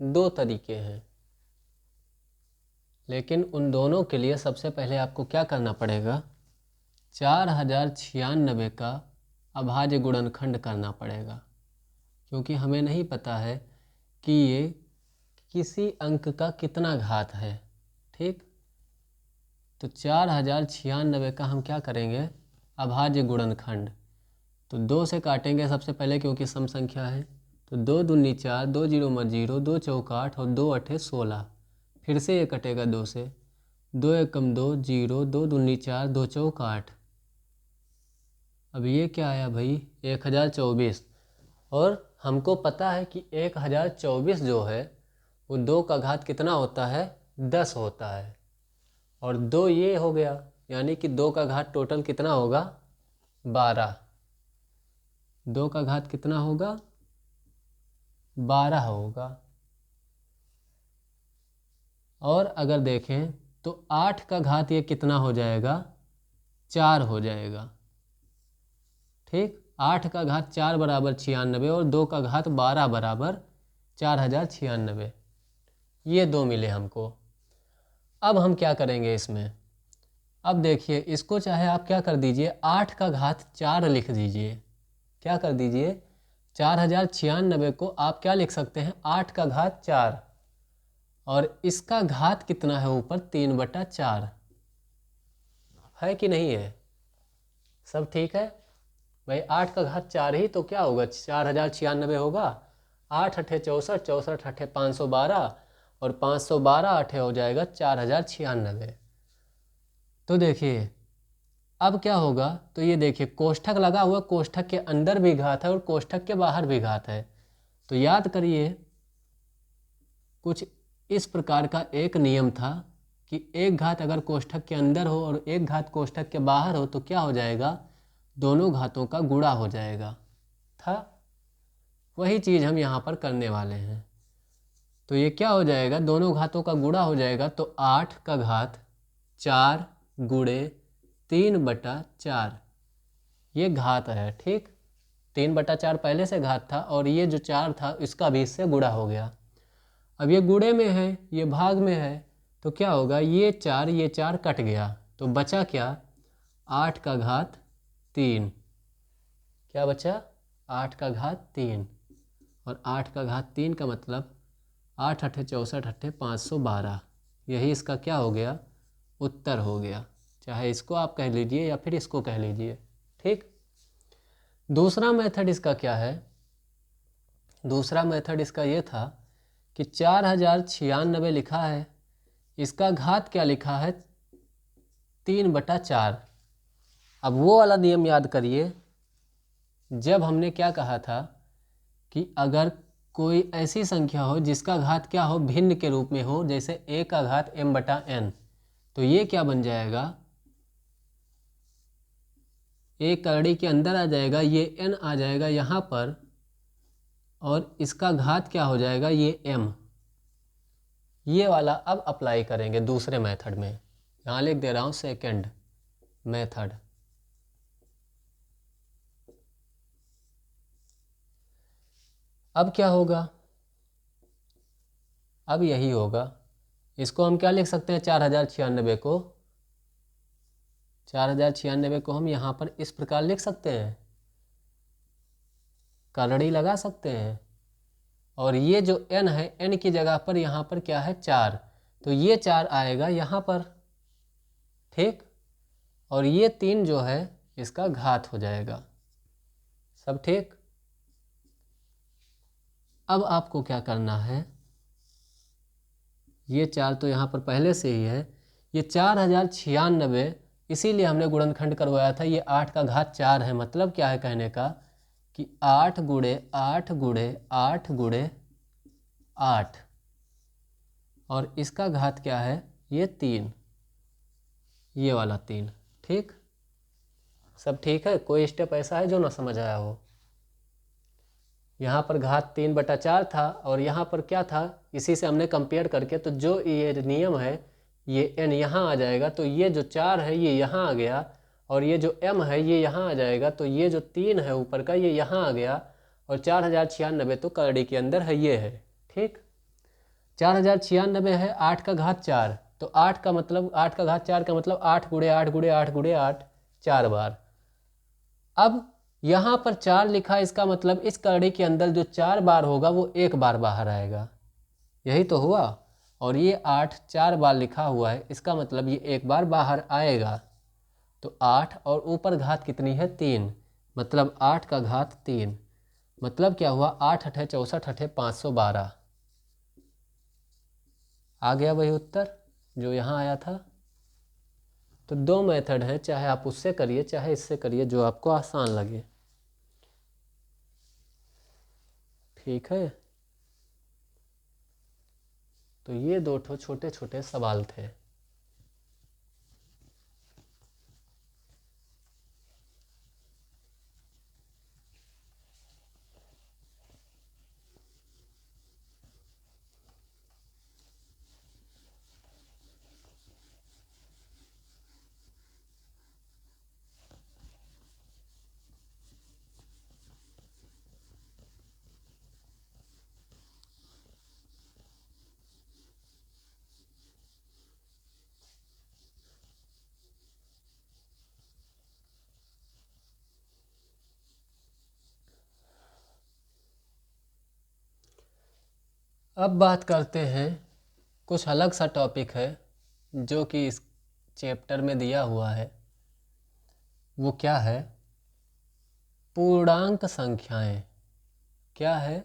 दो तरीके हैं, लेकिन उन दोनों के लिए सबसे पहले आपको क्या करना पड़ेगा, 4096 का अभाज्य गुणनखंड करना पड़ेगा, क्योंकि हमें नहीं पता है कि ये किसी अंक का कितना घात है। ठीक, तो 4096 का हम क्या करेंगे, अभाज्य गुणनखंड। तो 2 से काटेंगे सबसे पहले, क्योंकि सम संख्या है। तो 2 दूनी 4, 2 जीरो मत 0, 2 चौक 8 और 2 अठे 16। फिर से ये कटेगा 2 से, 2 एकम 2 0, 2 दूनी 4, 2 चौक 8। अब ये क्या आया भाई, 1024। और हमको पता है कि 1024 जो है वो 2 का घात कितना होता है, 10 होता है। और 2 ये हो गया, यानी कि 2 का घात टोटल कितना होगा, 12। 2 का घात कितना होगा, 12 होगा। और अगर देखें तो 8 का घात ये कितना हो जाएगा, 4 हो जाएगा। ठीक, 8 का घात 4 बराबर 96 और 2 का घात 12 बराबर 4096। ये दो मिले हमको। अब हम क्या करेंगे इसमें, अब देखिए इसको चाहे आप क्या कर दीजिए, 8 का घात 4 लिख दीजिए। क्या कर दीजिए, 4096 को आप क्या लिख सकते हैं, 8 का घात 4, और इसका घात कितना है ऊपर, 3/4 है कि नहीं है, सब ठीक है भाई। 8 का घात 4 ही तो क्या होगा, 4096 होगा। 8 अठे 64, 64 अठे 512 और 512 अठे हो जाएगा 4096। तो देखिए अब क्या होगा, तो ये देखिए कोष्ठक लगा हुआ, कोष्ठक के अंदर भी घात है और कोष्ठक के बाहर भी घात है। तो याद करिए, कुछ इस प्रकार का एक नियम था कि एक घात अगर कोष्ठक के अंदर हो और एक घात कोष्ठक के बाहर हो तो क्या हो जाएगा, दोनों घातों का गुणा हो जाएगा था। वही चीज़ हम यहाँ पर करने वाले हैं। तो ये क्या हो जाएगा, दोनों घातों का गुणा हो जाएगा। तो 8 का घात 4 गुणे 3/4 ये घात है। ठीक, 3/4 पहले से घात था और ये जो 4 था इसका भी इससे गुणा हो गया। अब ये गुणे में है, ये भाग में है, तो क्या होगा, ये 4 कट गया, तो बचा क्या, 8 का घात 3। क्या बचा, 8 का घात 3। और 8 का घात 3 का मतलब 8 अठे 64 अठे 512, यही इसका क्या हो गया, उत्तर हो गया। चाहे इसको आप कह लीजिए या फिर इसको कह लीजिए। ठीक, दूसरा मेथड इसका क्या है, दूसरा मेथड इसका ये था कि 4096 लिखा है, इसका घात क्या लिखा है, 3/4। अब वो वाला नियम याद करिए, जब हमने क्या कहा था कि अगर कोई ऐसी संख्या हो जिसका घात क्या हो, भिन्न के रूप में हो, जैसे a का घात m/n, तो ये क्या बन जाएगा, a करड़ी के अंदर आ जाएगा, ये n आ जाएगा यहाँ पर, और इसका घात क्या हो जाएगा, ये m। ये वाला अब अप्लाई करेंगे दूसरे मेथड में, यहाँ लिख दे रहा हूँ सेकंड मेथड। अब क्या होगा, अब यही होगा। इसको हम क्या लिख सकते हैं, 4096 को, 4096 को हम यहाँ पर इस प्रकार लिख सकते हैं, करड़ी लगा सकते हैं, और ये जो n है, n की जगह पर यहाँ पर क्या है, 4, तो ये 4 आएगा यहाँ पर। ठीक, और ये 3 जो है इसका घात हो जाएगा। सब ठीक। अब आपको क्या करना है, ये 4 तो यहाँ पर पहले से ही है, ये 4096 इसीलिए हमने गुणनखंड करवाया था। ये 8 का घात 4 है, मतलब क्या है कहने का कि 8 गुणे 8 गुणे 8 गुणे 8, और इसका घात क्या है, ये 3, ये वाला 3। ठीक, सब ठीक है, कोई स्टेप ऐसा है जो ना समझ आया हो। यहाँ पर घात 3/4 था और यहाँ पर क्या था, इसी से हमने कंपेयर करके, तो जो ये नियम है, ये n यहाँ आ जाएगा, तो ये जो 4 है ये यहाँ आ गया, और ये जो m है ये यहाँ आ जाएगा, तो ये जो 3 है ऊपर का ये यहाँ आ गया, और 4096 तो करड़ी के अंदर है, ये है। ठीक, 4096 है 8 का घात 4, तो 8 का मतलब 8 का घात 4 का मतलब 8 गुणे 8 गुणे 8 गुणे 8 4 बार। अब यहाँ पर 4 लिखा, इसका मतलब इस करड़ी के अंदर जो 4 बार होगा वो 1 बार बाहर आएगा, यही तो हुआ। और ये 8 4 बार लिखा हुआ है, इसका मतलब ये 1 बार बाहर आएगा। तो 8 और ऊपर घात कितनी है 3, मतलब 8 का घात 3, मतलब क्या हुआ 8 अठे 64 अठे 512। आ गया वही उत्तर जो यहाँ आया था। तो 2 मेथड है, चाहे आप उससे करिए चाहे इससे करिए, जो आपको आसान लगे। ठीक है, तो ये 2 छोटे छोटे सवाल थे। अब बात करते हैं, कुछ अलग सा टॉपिक है जो कि इस चैप्टर में दिया हुआ है। वो क्या है? पूर्णांक संख्याएं। क्या है?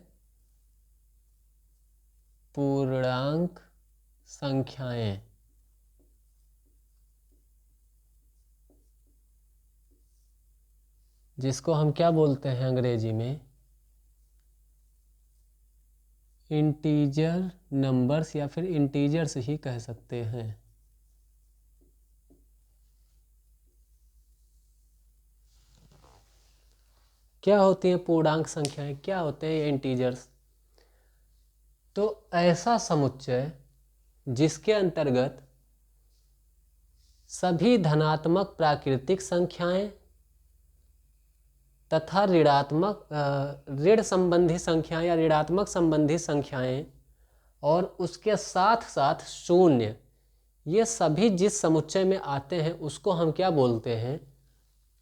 पूर्णांक संख्याएं। जिसको हम क्या बोलते हैं अंग्रेजी में? इंटीजर नंबर्स, या फिर इंटीजर्स ही कह सकते हैं। क्या होती हैं पूर्णांक संख्याएं, क्या होते हैं इंटीजर्स? तो ऐसा समुच्चय जिसके अंतर्गत सभी धनात्मक प्राकृतिक संख्याएं तथा ऋण संबंधी संख्याएं या ऋणात्मक संबंधी संख्याएं और उसके साथ साथ शून्य, ये सभी जिस समुच्चय में आते हैं उसको हम क्या बोलते हैं?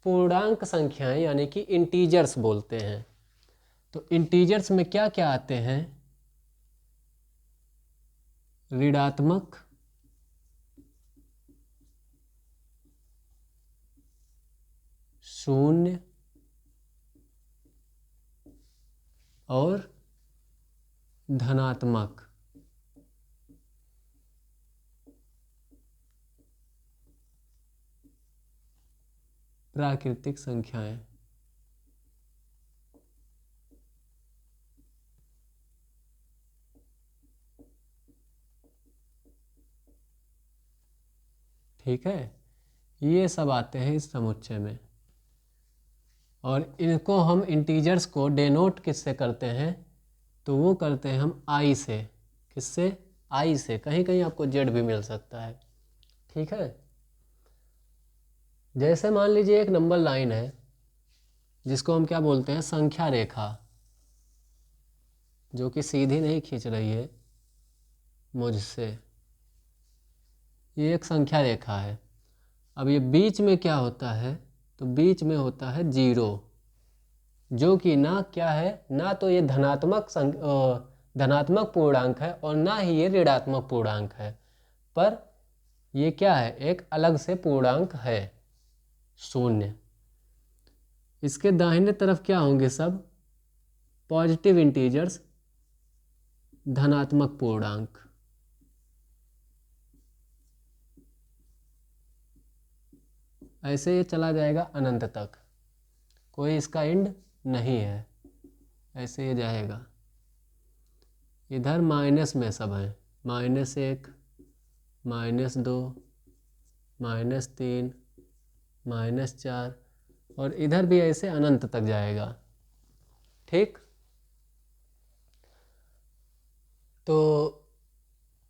पूर्णांक संख्याएं, यानी कि इंटीजर्स बोलते हैं। तो इंटीजर्स में क्या क्या आते हैं? ऋणात्मक, शून्य और धनात्मक। प्राकृतिक संख्याएं। ठीक है, ये सब आते हैं इस समुच्चय में, और इनको हम इंटीजर्स को डेनोट किससे करते हैं? तो वो करते हैं हम आई से। किससे? आई से। कहीं कहीं आपको जेड भी मिल सकता है। ठीक है, जैसे मान लीजिए एक नंबर लाइन है जिसको हम क्या बोलते हैं? संख्या रेखा, जो कि सीधी नहीं खींच रही है मुझसे, ये एक संख्या रेखा है। अब ये बीच में क्या होता है? तो बीच में होता है 0, जो कि ना क्या है, ना तो ये धनात्मक पूर्णांक है और ना ही ये ऋणात्मक पूर्णांक है, पर ये क्या है? एक अलग से पूर्णांक है, 0। इसके दाहिने तरफ क्या होंगे? सब पॉजिटिव इंटीजर्स, धनात्मक पूर्णांक। ऐसे ये चला जाएगा अनंत तक, कोई इसका एंड नहीं है, ऐसे ये जाएगा। इधर माइनस में सब है, -1, -2, -3, -4, और इधर भी ऐसे अनंत तक जाएगा। ठीक, तो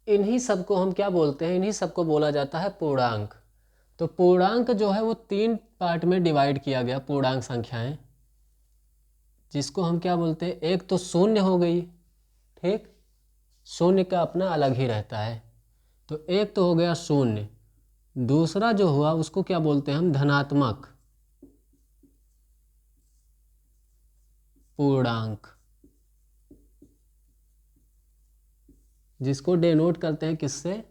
इन्हीं सबको हम क्या बोलते हैं? इन्हीं सबको बोला जाता है पूर्णांक। तो पूर्णांक जो है वो 3 पार्ट में डिवाइड किया गया पूर्णांक संख्याएं, जिसको हम क्या बोलते हैं, एक तो शून्य हो गई, ठीक, शून्य का अपना अलग ही रहता है, तो एक तो हो गया शून्य। दूसरा जो हुआ उसको क्या बोलते हैं हम, धनात्मक पूर्णांक, जिसको डिनोट करते हैं किससे,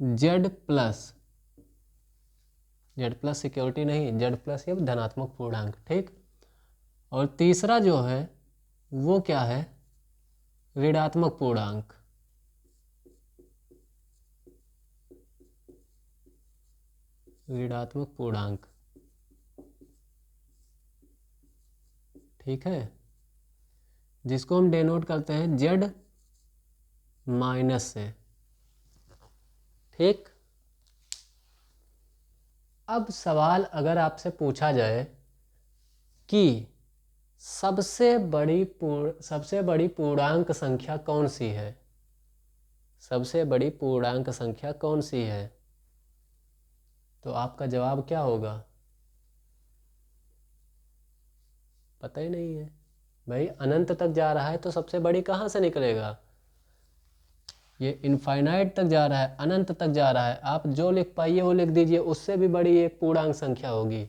Z plus, Z plus security नहीं, जेड प्लस ये धनात्मक पूर्णांक, ठीक। और तीसरा जो है वो क्या है, ऋणात्मक पूर्णांक, ऋणात्मक पूर्णांक, ठीक है, जिसको हम डिनोट करते हैं जेड माइनस से, ठीक। अब सवाल अगर आपसे पूछा जाए कि सबसे बड़ी पूर्णांक संख्या कौन सी है, सबसे बड़ी पूर्णांक संख्या कौन सी है, तो आपका जवाब क्या होगा, पता ही नहीं है भाई। अनंत तक जा रहा है तो सबसे बड़ी कहाँ से निकलेगा, ये इनफाइनाइट तक जा रहा है, अनंत तक जा रहा है, आप जो लिख पाइए वो लिख दीजिए, उससे भी बड़ी एक पूर्णांक संख्या होगी।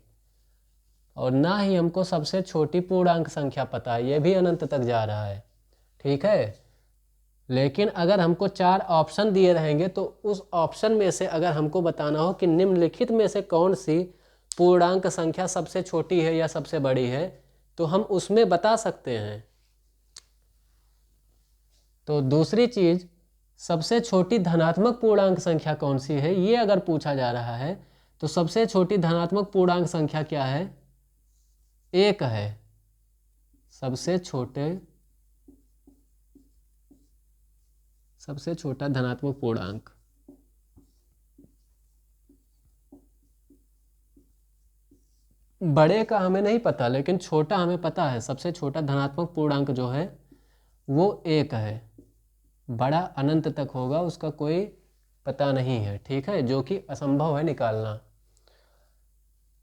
और ना ही हमको सबसे छोटी पूर्णांक संख्या पता है, ये भी अनंत तक जा रहा है, ठीक है। लेकिन अगर हमको 4 ऑप्शन दिए रहेंगे तो उस ऑप्शन में से अगर हमको बताना हो कि निम्नलिखित में से कौन सी पूर्णांक संख्या सबसे छोटी है या सबसे बड़ी है, तो हम उसमें बता सकते हैं। तो दूसरी चीज, सबसे छोटी धनात्मक पूर्णांक संख्या कौन सी है, ये अगर पूछा जा रहा है तो सबसे छोटी धनात्मक पूर्णांक संख्या क्या है, 1 है, सबसे छोटा धनात्मक पूर्णांक। बड़े का हमें नहीं पता, लेकिन छोटा हमें पता है, सबसे छोटा धनात्मक पूर्णांक जो है वो 1 है। बड़ा अनंत तक होगा उसका कोई पता नहीं है, ठीक है, जो कि असंभव है निकालना।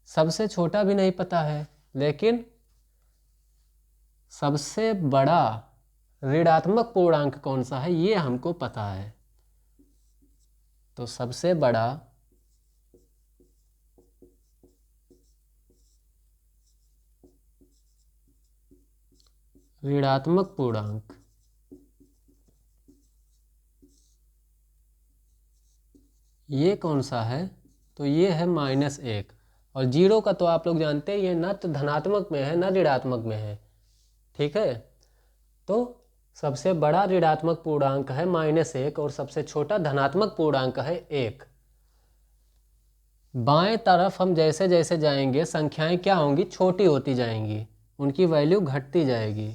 सबसे छोटा भी नहीं पता है, लेकिन सबसे बड़ा ऋणात्मक पूर्णांक कौन सा है ये हमको पता है। तो सबसे बड़ा ऋणात्मक पूर्णांक ये कौन सा है, तो ये है -1। और 0 का तो आप लोग जानते हैं ये न तो धनात्मक में है न ऋणात्मक में है, ठीक है। तो सबसे बड़ा ऋणात्मक पूर्णांक है -1 और सबसे छोटा धनात्मक पूर्णांक है 1। बाएं तरफ हम जैसे जैसे जाएंगे संख्याएं क्या होंगी, छोटी होती जाएंगी, उनकी वैल्यू घटती जाएगी।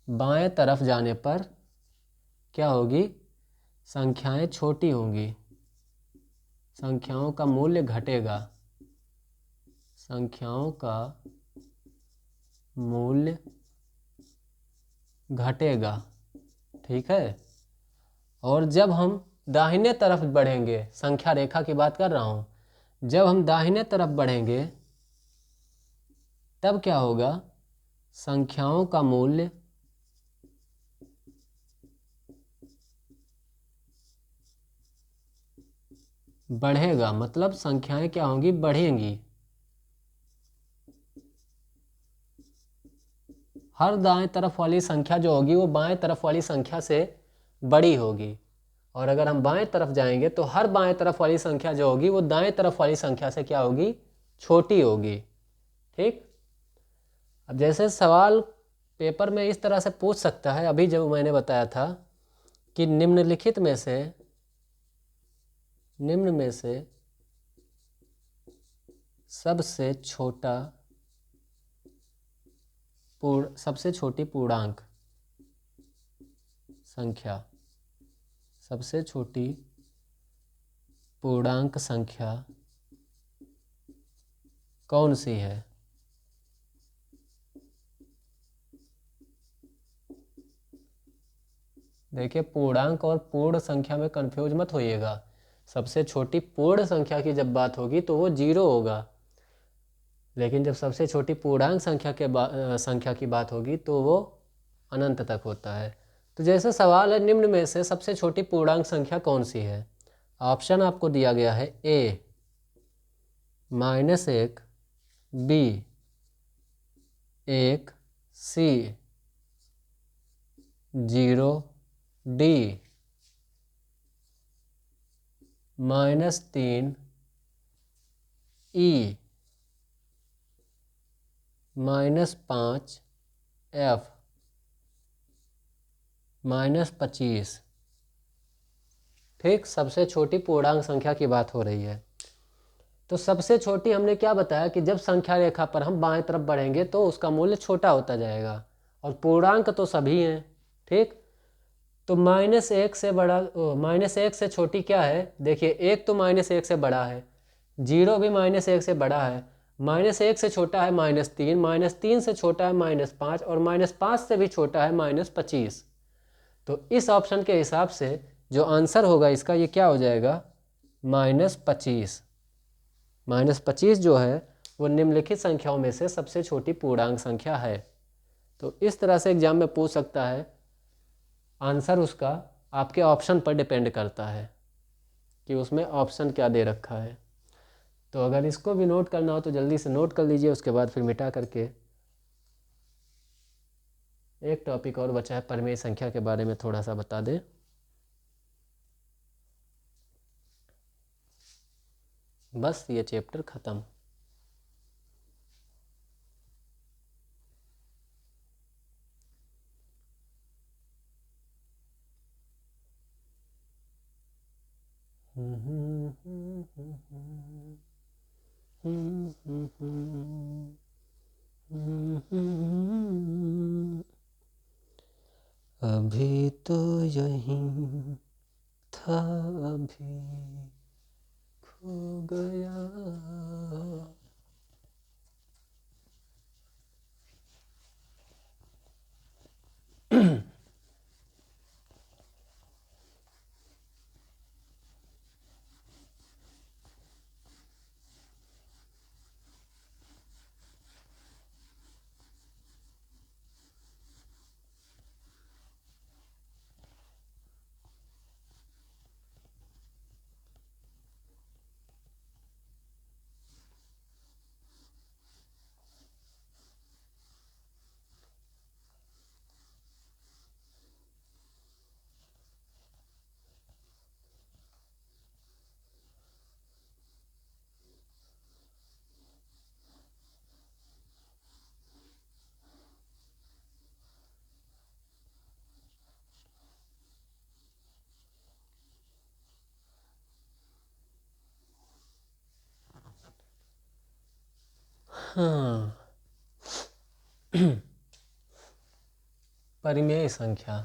बाएं तरफ जाने पर क्या होगी, संख्याएं छोटी होंगी, संख्याओं का मूल्य घटेगा, संख्याओं का मूल्य घटेगा, ठीक है। और जब हम दाहिने तरफ बढ़ेंगे, संख्या रेखा की बात कर रहा हूं, जब हम दाहिने तरफ बढ़ेंगे तब क्या होगा, संख्याओं का मूल्य बढ़ेगा, मतलब संख्याएं क्या होंगी, बढ़ेंगी। हर दाएं तरफ वाली संख्या जो होगी वो बाएं तरफ वाली संख्या से बड़ी होगी, और अगर हम बाएं तरफ जाएंगे तो हर बाएं तरफ वाली संख्या जो होगी वो दाएं तरफ वाली संख्या से क्या होगी, छोटी होगी, ठीक। अब जैसे सवाल पेपर में इस तरह से पूछ सकता है, अभी जब मैंने बताया था कि निम्न में से सबसे छोटी पूर्णांक संख्या, सबसे छोटी पूर्णांक संख्या कौन सी है। देखिए पूर्णांक और पूर्ण संख्या में कंफ्यूज मत होइएगा, सबसे छोटी पूर्ण संख्या की जब बात होगी तो वो 0 होगा, लेकिन जब सबसे छोटी पूर्णांक संख्या की बात होगी तो वो अनंत तक होता है। तो जैसे सवाल है, निम्न में से सबसे छोटी पूर्णांक संख्या कौन सी है? ऑप्शन आपको दिया गया है ए -1, बी 1, सी 0, डी -3, ई -5, एफ -25। ठीक, सबसे छोटी पूर्णांक संख्या की बात हो रही है। तो सबसे छोटी हमने क्या बताया कि जब संख्या रेखा पर हम बाएं तरफ बढ़ेंगे तो उसका मूल्य छोटा होता जाएगा, और पूर्णांक तो सभी हैं। ठीक, तो -1 से बड़ा, -1 से छोटी क्या है? देखिए, 1 तो -1 से बड़ा है, 0 भी -1 से बड़ा है, -1 से छोटा है -3, -3 से छोटा है -5, और -5 से भी छोटा है -25। तो इस ऑप्शन के हिसाब से जो आंसर होगा इसका, ये क्या हो जाएगा? -25। -25 जो है वो निम्नलिखित संख्याओं में से सबसे छोटी पूर्णांक संख्या है। तो इस तरह से एग्जाम में पूछ सकता है। आंसर उसका आपके ऑप्शन पर डिपेंड करता है कि उसमें ऑप्शन क्या दे रखा है। तो अगर इसको भी नोट करना हो तो जल्दी से नोट कर लीजिए, उसके बाद फिर मिटा करके। एक टॉपिक और बचा है, परिमेय संख्या के बारे में थोड़ा सा बता दें। बस ये चैप्टर ख़त्म। अभी तो यहीं था, अभी खो गया। हाँ, परिमेय संख्या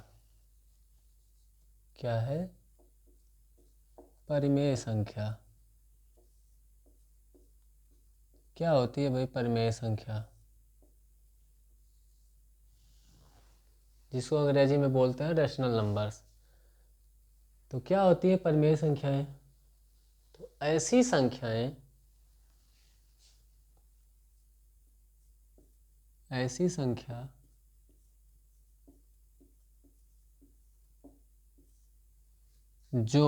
क्या है? परिमेय संख्या क्या होती है भाई? परिमेय संख्या जिसको अंग्रेजी में बोलते हैं रेशनल नंबर्स। तो क्या होती है परिमेय संख्याएं? तो ऐसी संख्याएं, ऐसी संख्या जो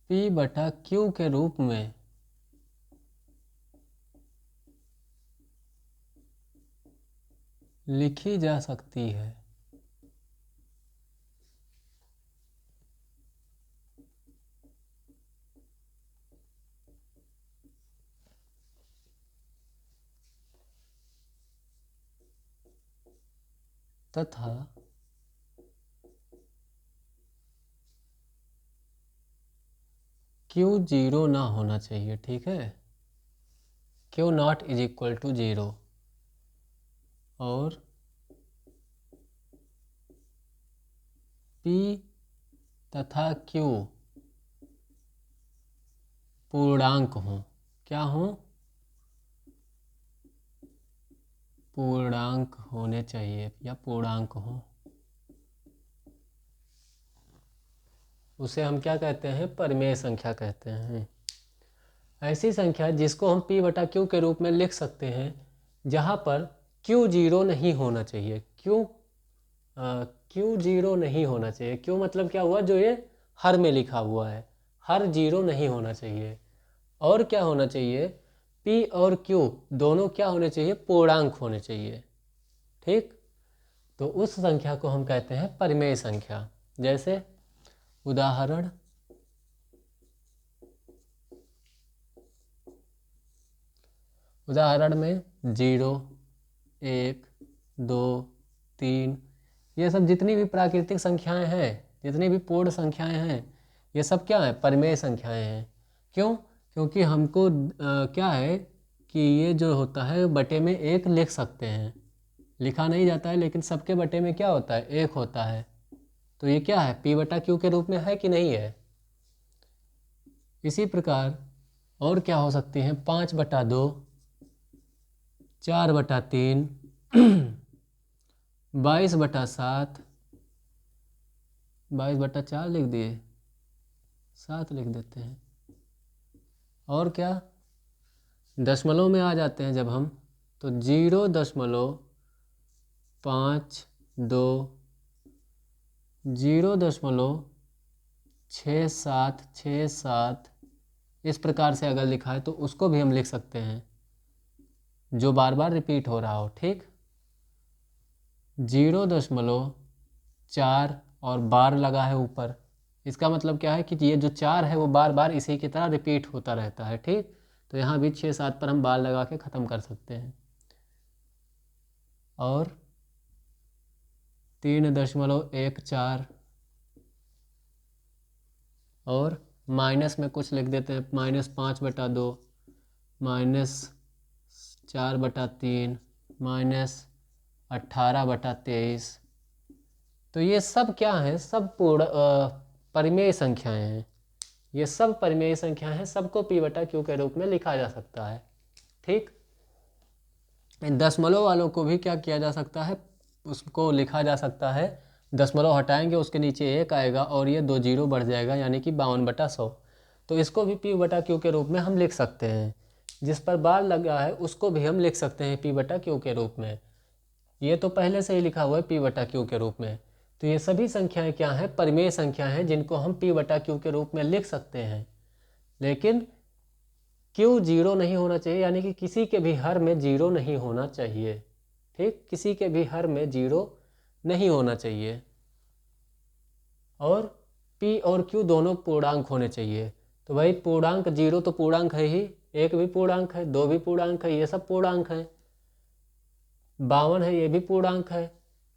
P/Q के रूप में लिखी जा सकती है, तथा Q 0 ना होना चाहिए। ठीक है, Q not is equal to 0, और P तथा Q पूर्णांक हों। क्या हों? पूर्णांक होने चाहिए या पूर्णांक हों। उसे हम क्या कहते हैं, परिमेय संख्या कहते हैं। ऐसी संख्या जिसको हम p बटा q के रूप में लिख सकते हैं जहाँ पर q जीरो नहीं होना चाहिए। q जीरो नहीं होना चाहिए। q मतलब क्या हुआ, जो ये हर में लिखा हुआ है, हर जीरो नहीं होना चाहिए। और क्या होना चाहिए, p और q दोनों क्या होने चाहिए, पूर्णांक होने चाहिए। ठीक, तो उस संख्या को हम कहते हैं परिमेय संख्या। जैसे उदाहरण में 0, 1, 2, 3, ये सब जितनी भी प्राकृतिक संख्याएं हैं, जितनी भी पूर्ण संख्याएं हैं, ये सब क्या है, परिमेय संख्याएं हैं। क्यों, क्योंकि हमको क्या है कि ये जो होता है बटे में 1 लिख सकते हैं, लिखा नहीं जाता है लेकिन सबके बटे में क्या होता है, 1 होता है। तो ये क्या है, p बटा q के रूप में है कि नहीं है। इसी प्रकार और क्या हो सकती हैं, 5/2, 4/3, 22/7, 22/4 लिख दिए, 7 लिख देते हैं। और क्या, दशमलव में आ जाते हैं जब हम, तो 0.52, 0.6767, इस प्रकार से अगर लिखा है तो उसको भी हम लिख सकते हैं, जो बार बार रिपीट हो रहा हो। ठीक, 0.4 और बार लगा है ऊपर, इसका मतलब क्या है कि ये जो 4 है वो बार बार इसी की तरह रिपीट होता रहता है। ठीक, तो यहाँ भी 6-7 पर हम बार लगा के ख़त्म कर सकते हैं। और 3.14, और माइनस में कुछ लिख देते हैं, -5/2, -4/3, -18/23। तो ये सब क्या है, सब परिमेय संख्याएं हैं। ये सब परिमेय संख्याएं हैं, सबको p बटा q के रूप में लिखा जा सकता है। ठीक, दशमलव वालों को भी क्या किया जा सकता है, उसको लिखा जा सकता है, दशमलव हटाएंगे उसके नीचे 1 आएगा और ये 2 जीरो बढ़ जाएगा, यानी कि 52/100। तो इसको भी p बटा q के रूप में हम लिख सकते हैं। जिस पर बार लगा है उसको भी हम लिख सकते हैं p बटा q के रूप में। ये तो पहले से ही लिखा हुआ है p बटा q के रूप में। तो ये सभी संख्याएं क्या हैं, परिमेय संख्या हैं, जिनको हम p बटा q के रूप में लिख सकते हैं। लेकिन q जीरो नहीं होना चाहिए, यानी कि किसी के भी हर में जीरो नहीं होना चाहिए। ठीक, किसी के भी हर में जीरो नहीं होना चाहिए। और p और q दोनों पूर्णांक होने चाहिए। तो भाई पूर्णांक, जीरो तो पूर्णांक है ही, 1 भी पूर्णांक है, 2 भी पूर्णांक है, ये सब पूर्णांक हैं। 52 है, ये भी पूर्णांक है।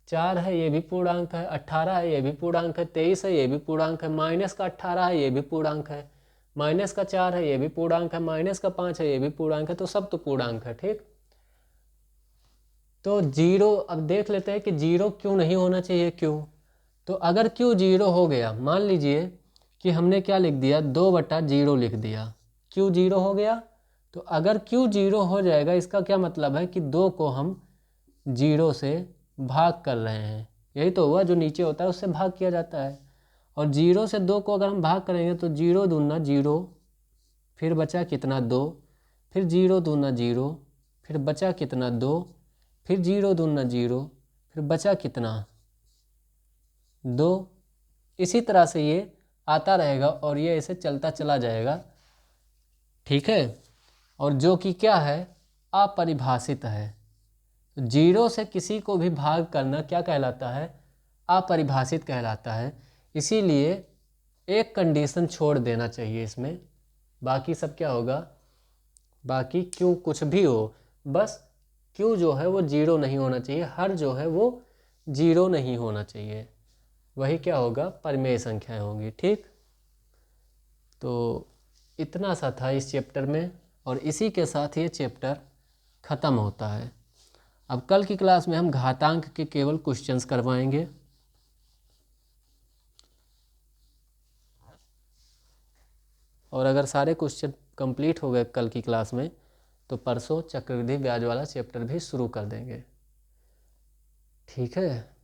4 है, ये भी पूर्णांक है। 18 है, ये भी पूर्णांक है। 23 है, ये भी पूर्णांक है। -18 है, ये भी पूर्णांक है। -4 है, ये भी पूर्णांक है। -5 है, ये भी पूर्णांक है। तो सब तो पूर्णांक है। ठीक, तो जीरो, अब देख लेते हैं कि जीरो क्यों नहीं होना चाहिए, क्यों। तो अगर क्यों जीरो हो गया, मान लीजिए कि हमने क्या लिख दिया, 2/0 लिख दिया, क्यों जीरो हो गया। तो अगर क्यों जीरो हो जाएगा, इसका क्या मतलब है कि 2 को हम जीरो से भाग कर रहे हैं। यही तो हुआ, जो नीचे होता है उससे भाग किया जाता है। और जीरो से 2 को अगर हम भाग करेंगे तो 0 दूना 0, फिर बचा कितना 2, फिर 0 दूना 0, फिर बचा कितना 2, फिर 0 दूना 0, फिर बचा कितना 2। इसी तरह से ये आता रहेगा और ये ऐसे चलता चला जाएगा। ठीक है, और जो कि क्या है, अपरिभाषित है। जीरो से किसी को भी भाग करना क्या कहलाता है, अपरिभाषित कहलाता है। इसीलिए एक कंडीशन छोड़ देना चाहिए इसमें, बाकी सब क्या होगा, बाकी क्यों कुछ भी हो, बस क्यों जो है वो जीरो नहीं होना चाहिए, हर जो है वो जीरो नहीं होना चाहिए, वही क्या होगा, परिमेय संख्याएं होंगी। ठीक, तो इतना सा था इस चैप्टर में, और इसी के साथ ये चैप्टर ख़त्म होता है। अब कल की क्लास में हम घातांक के केवल क्वेश्चंस करवाएंगे। और अगर सारे क्वेश्चन कंप्लीट हो गए कल की क्लास में, तो परसों चक्रवृद्धि ब्याज वाला चैप्टर भी शुरू कर देंगे। ठीक है।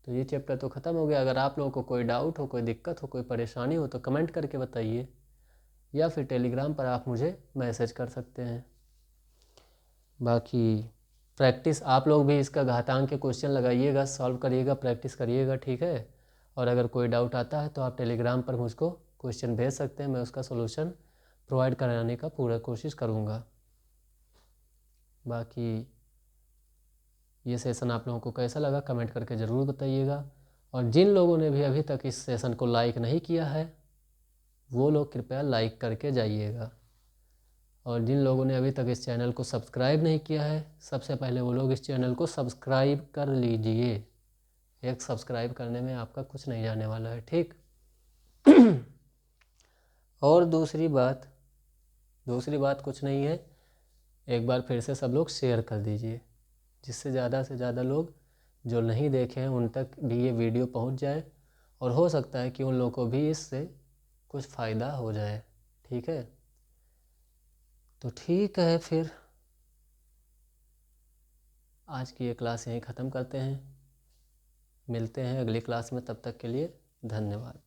तो ये चैप्टर तो ख़त्म हो गया। अगर आप लोगों को कोई डाउट हो, कोई दिक्कत हो, कोई परेशानी हो तो कमेंट करके बताइए, या फिर टेलीग्राम पर आप मुझे मैसेज कर सकते हैं। बाकी प्रैक्टिस आप लोग भी इसका घातांक के क्वेश्चन लगाइएगा, सॉल्व करिएगा, प्रैक्टिस करिएगा, ठीक है। और अगर कोई डाउट आता है तो आप टेलीग्राम पर मुझको क्वेश्चन भेज सकते हैं, मैं उसका सॉल्यूशन प्रोवाइड कराने का पूरा कोशिश करूँगा। बाकी ये सेशन आप लोगों को कैसा लगा कमेंट करके ज़रूर बताइएगा। और जिन लोगों ने भी अभी तक इस सेशन को लाइक नहीं किया है वो लोग कृपया लाइक करके जाइएगा। और जिन लोगों ने अभी तक इस चैनल को सब्सक्राइब नहीं किया है, सबसे पहले वो लोग इस चैनल को सब्सक्राइब कर लीजिए। एक सब्सक्राइब करने में आपका कुछ नहीं जाने वाला है, ठीक। और दूसरी बात कुछ नहीं है, एक बार फिर से सब लोग शेयर कर दीजिए, जिससे ज़्यादा से ज़्यादा लोग जो नहीं देखे हैं उन तक भी ये वीडियो पहुंच जाए, और हो सकता है कि उन लोगों को भी इससे कुछ फ़ायदा हो जाए, ठीक है। तो ठीक है, फिर आज की ये क्लास यहीं ख़त्म करते हैं। मिलते हैं अगली क्लास में, तब तक के लिए धन्यवाद।